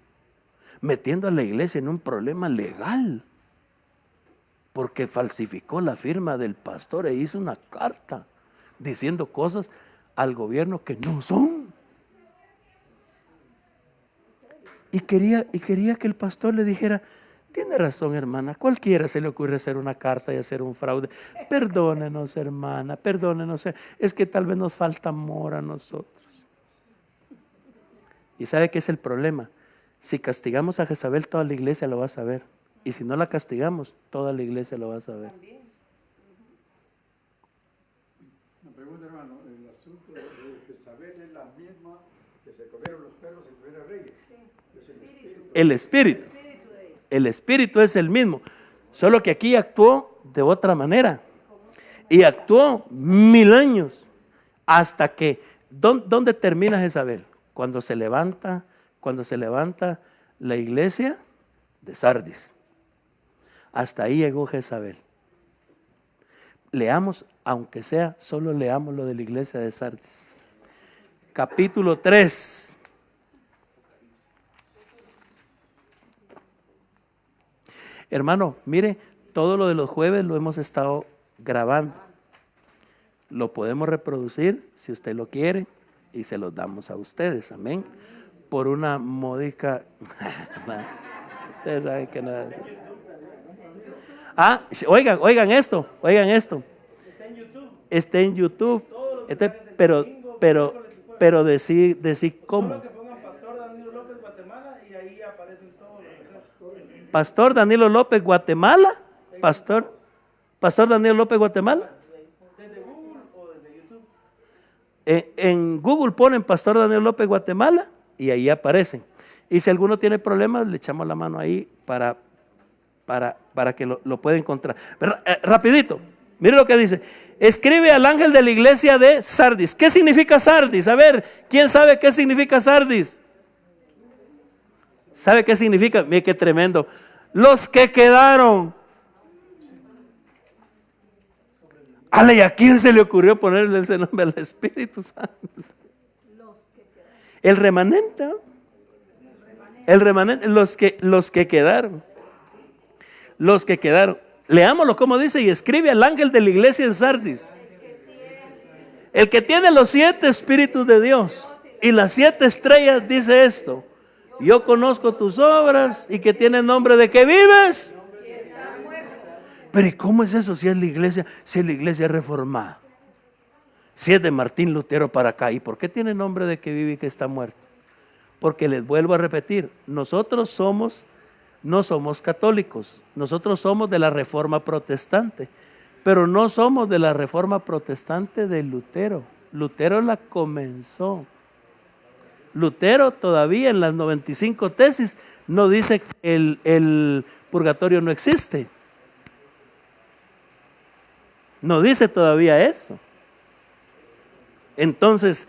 metiendo a la iglesia en un problema legal, porque falsificó la firma del pastor e hizo una carta diciendo cosas al gobierno que no son. Y quería que el pastor le dijera, tiene razón, hermana, cualquiera se le ocurre hacer una carta y hacer un fraude. Perdónenos, hermana, perdónenos. Es que tal vez nos falta amor a nosotros. ¿Y sabe qué es el problema? Si castigamos a Jezabel, toda la iglesia lo va a saber. Y si no la castigamos, toda la iglesia lo va a saber. Una pregunta, hermano. El asunto de Jezabel es la misma que se comieron los perros en Primera Reyes. El espíritu. El espíritu es el mismo. Solo que aquí actuó de otra manera. Y actuó 1000 años. Hasta que, ¿dónde termina Jezabel? Cuando se levanta la iglesia de Sardis. Hasta ahí llegó Jezabel. Leamos, aunque sea, solo leamos lo de la iglesia de Sardis. Capítulo 3. Hermano, mire, todo lo de los jueves lo hemos estado grabando. Lo podemos reproducir si usted lo quiere y se los damos a ustedes, amén. Por una módica. Ustedes saben que nada. Oigan esto. Está en YouTube. Pero decir cómo. Pastor Danilo López, Guatemala. Pastor Danilo López, Guatemala. ¿Desde Google o desde YouTube? En Google ponen Pastor Danilo López, Guatemala, y ahí aparecen. Y si alguno tiene problemas, le echamos la mano ahí para que lo pueda encontrar. Pero, rapidito, mire lo que dice. Escribe al ángel de la iglesia de Sardis. ¿Qué significa Sardis? A ver, ¿quién sabe qué significa Sardis? ¿Sabe qué significa? Mire qué tremendo. Los que quedaron. Ale, ¿y a quién se le ocurrió ponerle ese nombre al Espíritu Santo? El remanente, ¿no? El remanente, los que quedaron. Los que quedaron. Leámoslo como dice, y escribe al ángel de la iglesia en Sardis. El que tiene los 7 espíritus de Dios y las 7 estrellas dice esto: yo conozco tus obras y que tienes nombre de que vives. Pero ¿y cómo es eso si es la iglesia reformada? Si es de Martín Lutero para acá, ¿y por qué tiene nombre de que vive y que está muerto? Porque les vuelvo a repetir, nosotros no somos católicos, nosotros somos de la Reforma Protestante, pero no somos de la Reforma Protestante de Lutero. Lutero la comenzó. Lutero todavía en las 95 tesis no dice que el purgatorio no existe. No dice todavía eso. Entonces,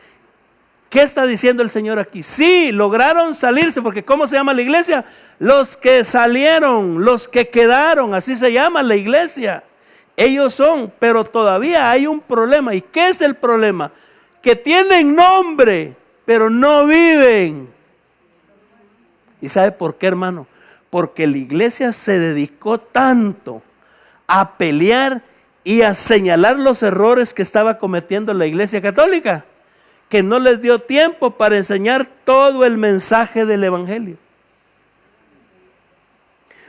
¿qué está diciendo el Señor aquí? Sí, lograron salirse, porque ¿cómo se llama la iglesia? Los que salieron, los que quedaron, así se llama la iglesia. Ellos son, pero todavía hay un problema. ¿Y qué es el problema? Que tienen nombre, pero no viven. ¿Y sabe por qué, hermano? Porque la iglesia se dedicó tanto a pelear y a señalar los errores que estaba cometiendo la iglesia católica, que no les dio tiempo para enseñar todo el mensaje del evangelio.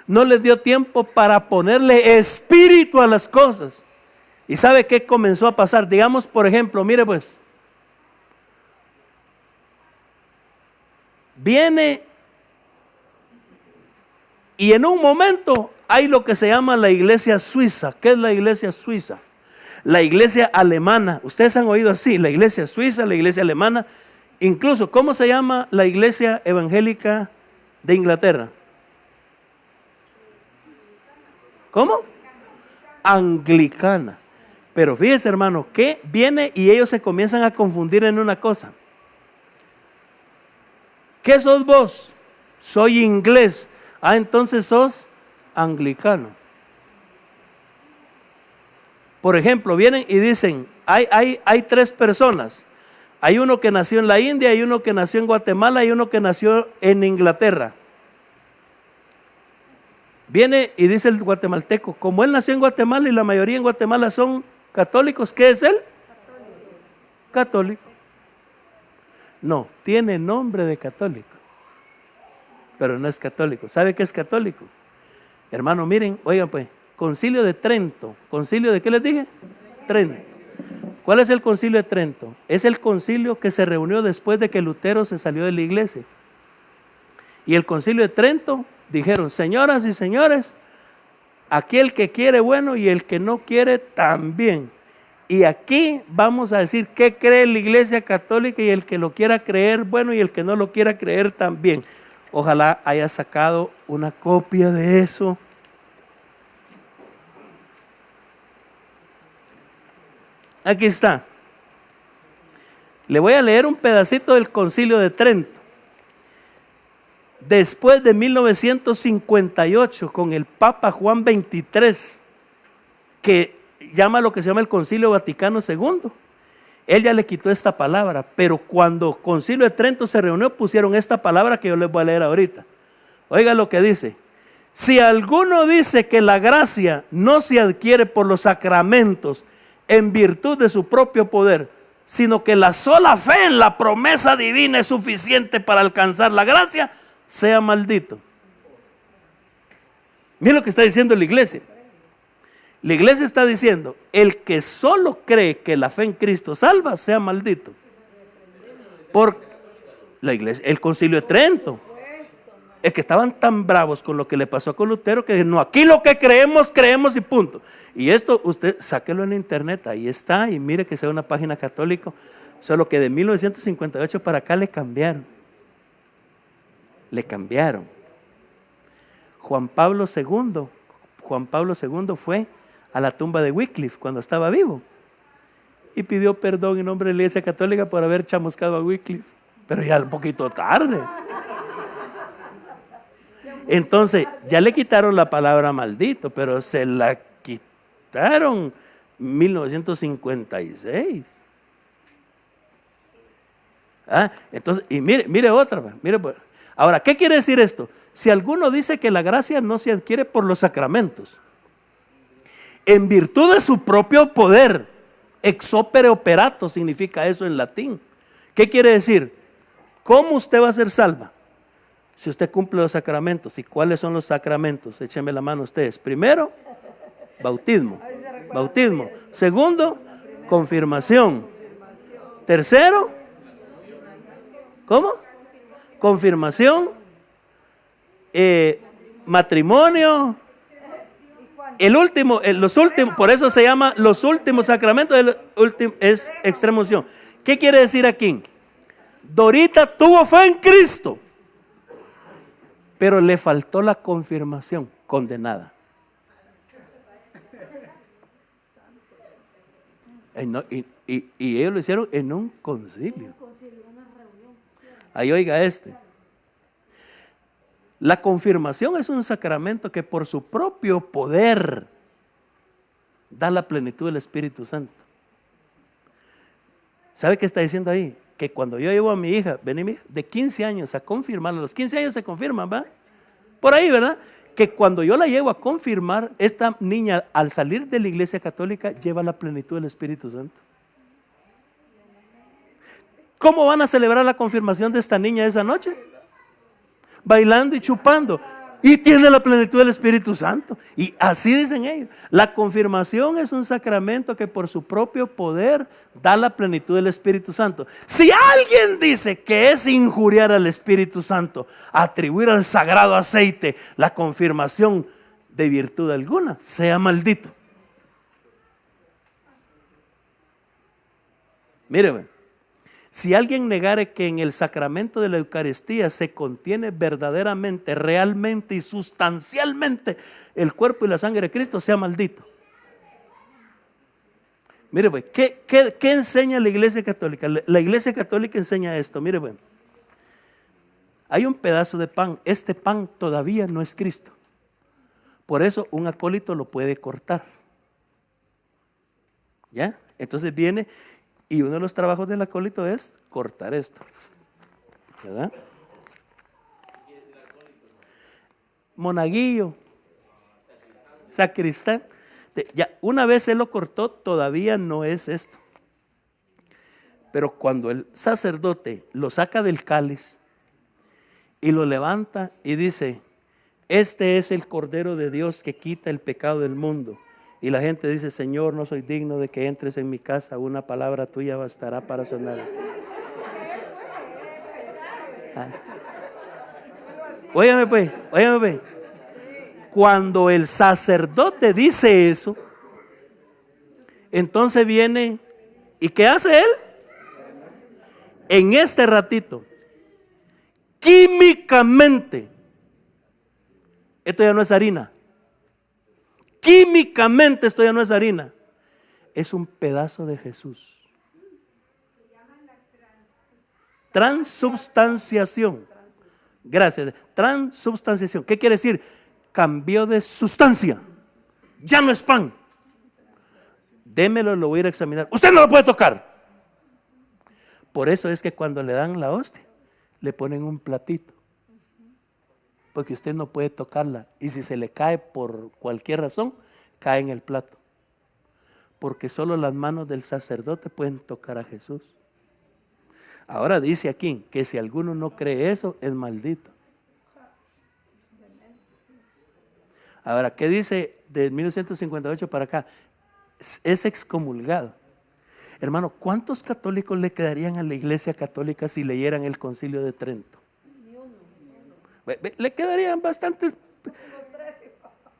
No les dio tiempo para ponerle espíritu a las cosas. ¿Y sabe qué comenzó a pasar? Digamos, por ejemplo, mire pues, viene y en un momento hay lo que se llama la iglesia suiza. ¿Qué es la iglesia suiza? La iglesia alemana. Ustedes han oído así, la iglesia suiza, la iglesia alemana. Incluso, ¿cómo se llama la iglesia evangélica de Inglaterra? ¿Cómo? Anglicana. Pero fíjese, hermano, que viene y ellos se comienzan a confundir en una cosa. ¿Qué sos vos? Soy inglés. Ah, entonces sos anglicano. Por ejemplo, vienen y dicen, hay tres personas. Hay uno que nació en la India, hay uno que nació en Guatemala y uno que nació en Inglaterra. Viene y dice el guatemalteco, como él nació en Guatemala y la mayoría en Guatemala son católicos, ¿qué es él? Católico. No, tiene nombre de católico, pero no es católico. ¿Sabe qué es católico? Hermano, miren, oigan pues, Concilio de Trento. ¿Concilio de qué les dije? Trento. ¿Cuál es el Concilio de Trento? Es el concilio que se reunió después de que Lutero se salió de la iglesia. Y el Concilio de Trento dijeron, señoras y señores, aquí el que quiere bueno y el que no quiere también. Y aquí vamos a decir qué cree la Iglesia Católica y el que lo quiera creer bueno y el que no lo quiera creer también. Ojalá haya sacado una copia de eso. Aquí está. Le voy a leer un pedacito del Concilio de Trento. Después de 1958, con el Papa Juan XXIII, que llama lo que se llama el Concilio Vaticano II, él ya le quitó esta palabra, pero cuando Concilio de Trento se reunió, pusieron esta palabra que yo les voy a leer ahorita. Oiga lo que dice: si alguno dice que la gracia no se adquiere por los sacramentos en virtud de su propio poder, sino que la sola fe en la promesa divina es suficiente para alcanzar la gracia, sea maldito. Mira lo que está diciendo la iglesia. La iglesia está diciendo, el que solo cree que la fe en Cristo salva, sea maldito. Por la iglesia, el Concilio de Trento. Es que estaban tan bravos con lo que le pasó con Lutero que dijeron, no, aquí lo que creemos, creemos y punto. Y esto usted sáquelo en internet, ahí está, y mire que sea una página católica, solo que de 1958 para acá le cambiaron. Le cambiaron. Juan Pablo II fue a la tumba de Wycliffe cuando estaba vivo y pidió perdón en nombre de la Iglesia Católica por haber chamuscado a Wycliffe, pero ya un poquito tarde. Entonces ya le quitaron la palabra maldito, pero se la quitaron en 1956. Entonces, y mire otra, mire. Ahora, ¿qué quiere decir esto? Si alguno dice que la gracia no se adquiere por los sacramentos, en virtud de su propio poder, ex opere operato significa eso en latín. ¿Qué quiere decir? ¿Cómo usted va a ser salva? Si usted cumple los sacramentos. ¿Y cuáles son los sacramentos? Échenme la mano ustedes. Primero, bautismo. Segundo, confirmación. Tercero, ¿cómo? Confirmación, matrimonio. El último, los últimos, por eso se llama los últimos sacramentos, es extrema unción. ¿Qué quiere decir aquí? Dorita tuvo fe en Cristo, pero le faltó la confirmación, condenada. Y ellos lo hicieron en un concilio. Ahí oiga este. La confirmación es un sacramento que por su propio poder da la plenitud del Espíritu Santo. ¿Sabe qué está diciendo ahí? Que cuando yo llevo a mi hija, vení mi hija, de 15 años a confirmarla, a los 15 años se confirman, ¿va? Por ahí, ¿verdad? Que cuando yo la llevo a confirmar, esta niña al salir de la iglesia católica lleva la plenitud del Espíritu Santo. ¿Cómo van a celebrar la confirmación de esta niña esa noche? Bailando y chupando. Y tiene la plenitud del Espíritu Santo. Y así dicen ellos. La confirmación es un sacramento que por su propio poder da la plenitud del Espíritu Santo. Si alguien dice que es injuriar al Espíritu Santo, atribuir al sagrado aceite la confirmación de virtud alguna, sea maldito. Mire, Si alguien negare que en el sacramento de la Eucaristía se contiene verdaderamente, realmente y sustancialmente el cuerpo y la sangre de Cristo, sea maldito. Mire, pues, ¿qué enseña la Iglesia Católica? La Iglesia Católica enseña esto. Mire, pues, hay un pedazo de pan. Este pan todavía no es Cristo. Por eso un acólito lo puede cortar. ¿Ya? Entonces viene y uno de los trabajos del acólito es cortar esto. ¿Verdad? Monaguillo, sacristán. Ya, una vez él lo cortó, todavía no es esto. Pero cuando el sacerdote lo saca del cáliz y lo levanta y dice: este es el Cordero de Dios que quita el pecado del mundo. Y la gente dice: Señor, no soy digno de que entres en mi casa, una palabra tuya bastará para sanar. Óigame pues. Cuando el sacerdote dice eso, entonces viene, ¿y qué hace él? En este ratito, químicamente, esto ya no es harina. Químicamente esto ya no es harina. Es un pedazo de Jesús. Transubstanciación. Gracias. Transubstanciación. ¿Qué quiere decir? Cambió de sustancia. Ya no es pan. Démelo, lo voy a ir a examinar. Usted no lo puede tocar. Por eso es que cuando le dan la hostia, le ponen un platito. Porque usted no puede tocarla. Y si se le cae por cualquier razón, cae en el plato. Porque solo las manos del sacerdote pueden tocar a Jesús. Ahora dice aquí que si alguno no cree eso, es maldito. Ahora, ¿qué dice de 1958 para acá? Es excomulgado. Hermano, ¿cuántos católicos le quedarían a la Iglesia Católica si leyeran el Concilio de Trento? Le quedarían bastantes.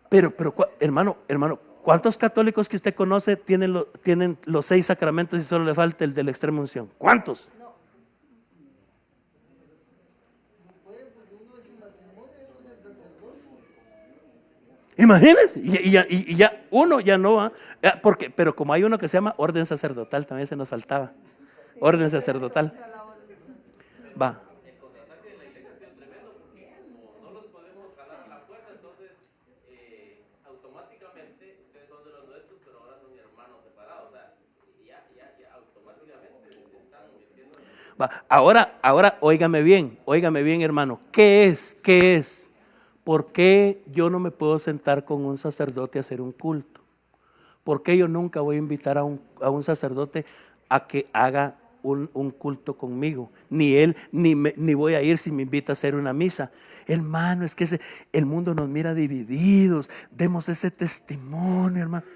Pero hermano, ¿cuántos católicos que usted conoce tienen los 6 sacramentos y solo le falta el de la extrema unción? ¿Cuántos? Imagínense, y ya uno ya no va, pero como hay uno que se llama orden sacerdotal, también se nos faltaba. Orden sacerdotal. Va. El contraataque de la iglesia ha sido tremendo porque como no los podemos jalar a la fuerza, entonces automáticamente ustedes son de los nuestros, pero ahora son hermanos separados. O sea, ya automáticamente están metiendo. Va. Ahora, óigame bien, hermano. ¿Qué es? ¿Por qué yo no me puedo sentar con un sacerdote a hacer un culto? ¿Por qué yo nunca voy a invitar a un sacerdote a que haga un culto conmigo? Ni él, ni voy a ir si me invita a hacer una misa. Hermano, es que el mundo nos mira divididos. Demos ese testimonio, hermano.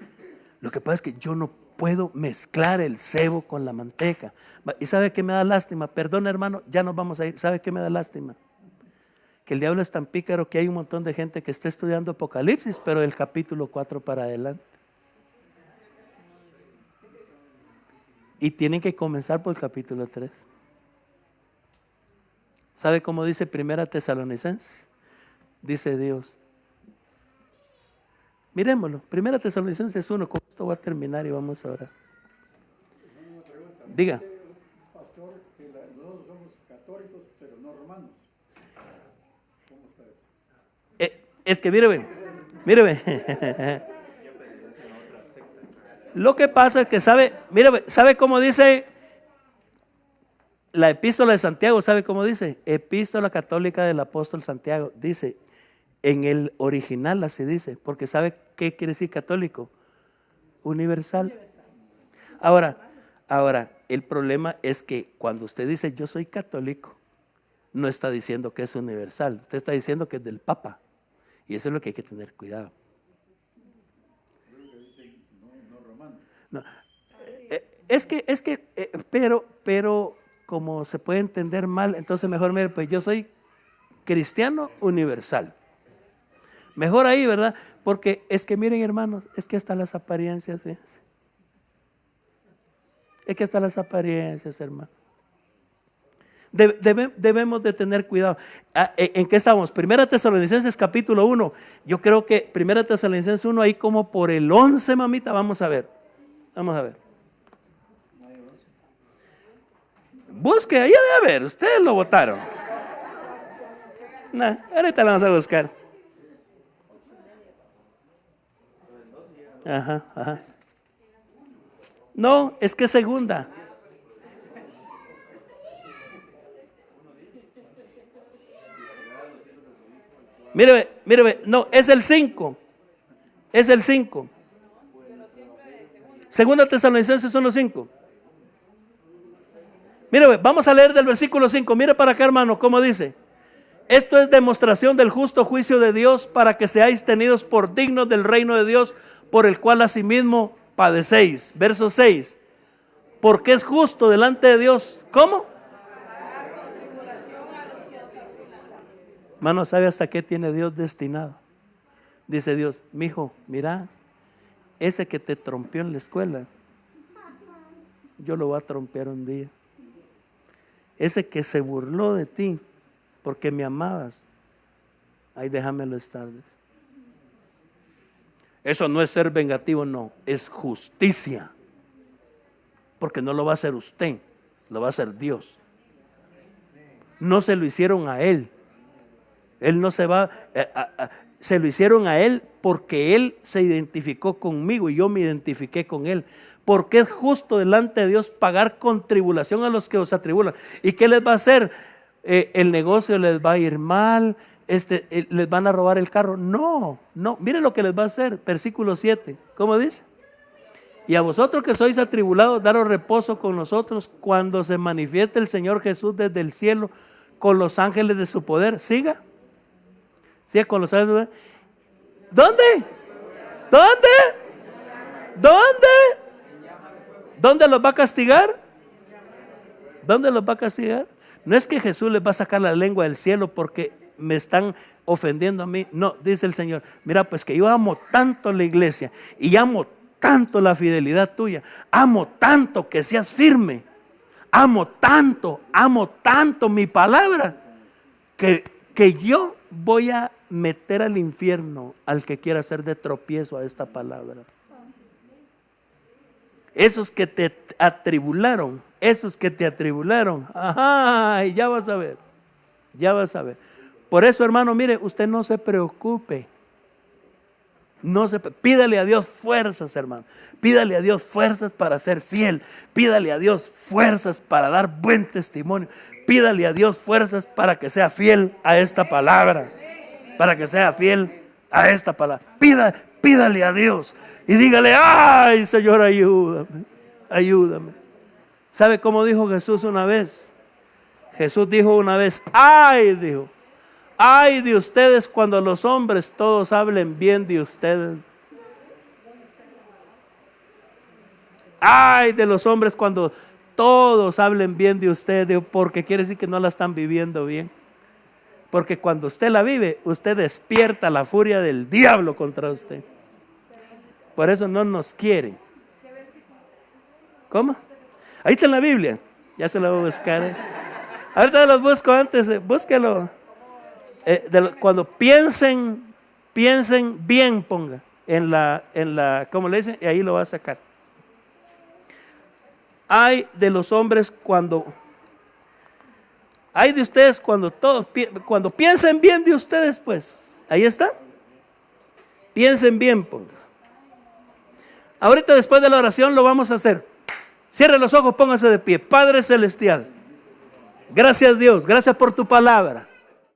Lo que pasa es que yo no puedo mezclar el cebo con la manteca. ¿Y sabe qué me da lástima? Perdón, hermano, ya nos vamos a ir. ¿Sabe qué me da lástima? Que el diablo es tan pícaro que hay un montón de gente que está estudiando Apocalipsis, pero del capítulo 4 para adelante. Y tienen que comenzar por el capítulo 3. ¿Sabe cómo dice 1 Tesalonicenses? Dice Dios. Miremoslo, 1 Tesalonicenses 1, con esto voy a terminar y vamos a orar. Diga. Pastor, que nosotros somos católicos, pero no romanos. ¿Cómo está eso? Es que mire. Lo que pasa es que ¿sabe cómo dice la epístola de Santiago? ¿Sabe cómo dice? Epístola católica del apóstol Santiago. Dice, en el original así dice, porque ¿sabe qué quiere decir católico? Universal. Ahora, el problema es que cuando usted dice yo soy católico, no está diciendo que es universal, usted está diciendo que es del Papa. Y eso es lo que hay que tener cuidado. No, pero como se puede entender mal, entonces mejor mire, pues yo soy cristiano universal. Mejor ahí, ¿verdad? Porque es que miren, hermanos, es que hasta las apariencias, fíjense. Es que hasta las apariencias, hermano. Debemos de tener cuidado. ¿En qué estamos? Primera Tesalonicenses capítulo 1. Yo creo que Primera Tesalonicenses 1 ahí como por el 11, mamita, vamos a ver. Vamos a ver. Busque, ahí debe haber, ustedes lo votaron. No, ahorita la vamos a buscar. Ajá. No, es que es segunda. Míreme, no, es el 5. Es el 5. Segunda Tesalonicenses 1:5. Míreme, vamos a leer del versículo 5. Mire para acá, hermano, cómo dice. Esto es demostración del justo juicio de Dios para que seáis tenidos por dignos del reino de Dios, por el cual asimismo padecéis. Verso 6. Porque es justo delante de Dios. ¿Cómo? Hermano, ¿sabe hasta qué tiene Dios destinado? Dice Dios, mijo, mira, ese que te trompeó en la escuela, yo lo voy a trompear un día. Ese que se burló de ti porque me amabas, ahí déjamelo estar. Eso no es ser vengativo, no, es justicia. Porque no lo va a hacer usted, lo va a hacer Dios. No se lo hicieron a él. Él no se va, se lo hicieron a él porque él se identificó conmigo y yo me identifiqué con él. Porque es justo delante de Dios pagar con tribulación a los que os atribulan. ¿Y qué les va a hacer? El negocio les va a ir mal, les van a robar el carro. No, miren lo que les va a hacer. Versículo 7, ¿cómo dice? Y a vosotros que sois atribulados, daros reposo con nosotros cuando se manifieste el Señor Jesús desde el cielo con los ángeles de su poder. Siga con los ángeles. ¿Dónde? ¿Dónde los va a castigar? ¿Dónde los va a castigar? No es que Jesús les va a sacar la lengua del cielo porque me están ofendiendo a mí. No, dice el Señor, mira, pues que yo amo tanto la iglesia y amo tanto la fidelidad tuya, amo tanto que seas firme, amo tanto mi palabra, que yo voy a meter al infierno al que quiera hacer de tropiezo a esta palabra. Esos que te atribularon, ajá, ya vas a ver. Por eso, hermano, mire, usted no se preocupe. Pídale a Dios fuerzas, hermano. Pídale a Dios fuerzas para ser fiel. Pídale a Dios fuerzas para dar buen testimonio. Pídale a Dios fuerzas para que sea fiel a esta palabra. Pídale a Dios y dígale, ay, Señor, ayúdame. ¿Sabe cómo dijo Jesús una vez? Jesús dijo una vez, ay de ustedes cuando los hombres todos hablen bien de ustedes. Ay de los hombres cuando todos hablen bien de ustedes, porque quiere decir que no la están viviendo bien. Porque cuando usted la vive, usted despierta la furia del diablo contra usted. Por eso no nos quiere. ¿Cómo? Ahí está en la Biblia. Ya se la voy a buscar. Ahorita los busco antes. Búsquelo. Cuando piensen bien, ponga. En la, ¿cómo le dicen? Y ahí lo va a sacar. Hay de los hombres hay de ustedes cuando piensen bien de ustedes, pues. Ahí está. Piensen bien, ponga. Ahorita después de la oración lo vamos a hacer. Cierre los ojos, póngase de pie. Padre Celestial, gracias Dios, gracias por tu palabra.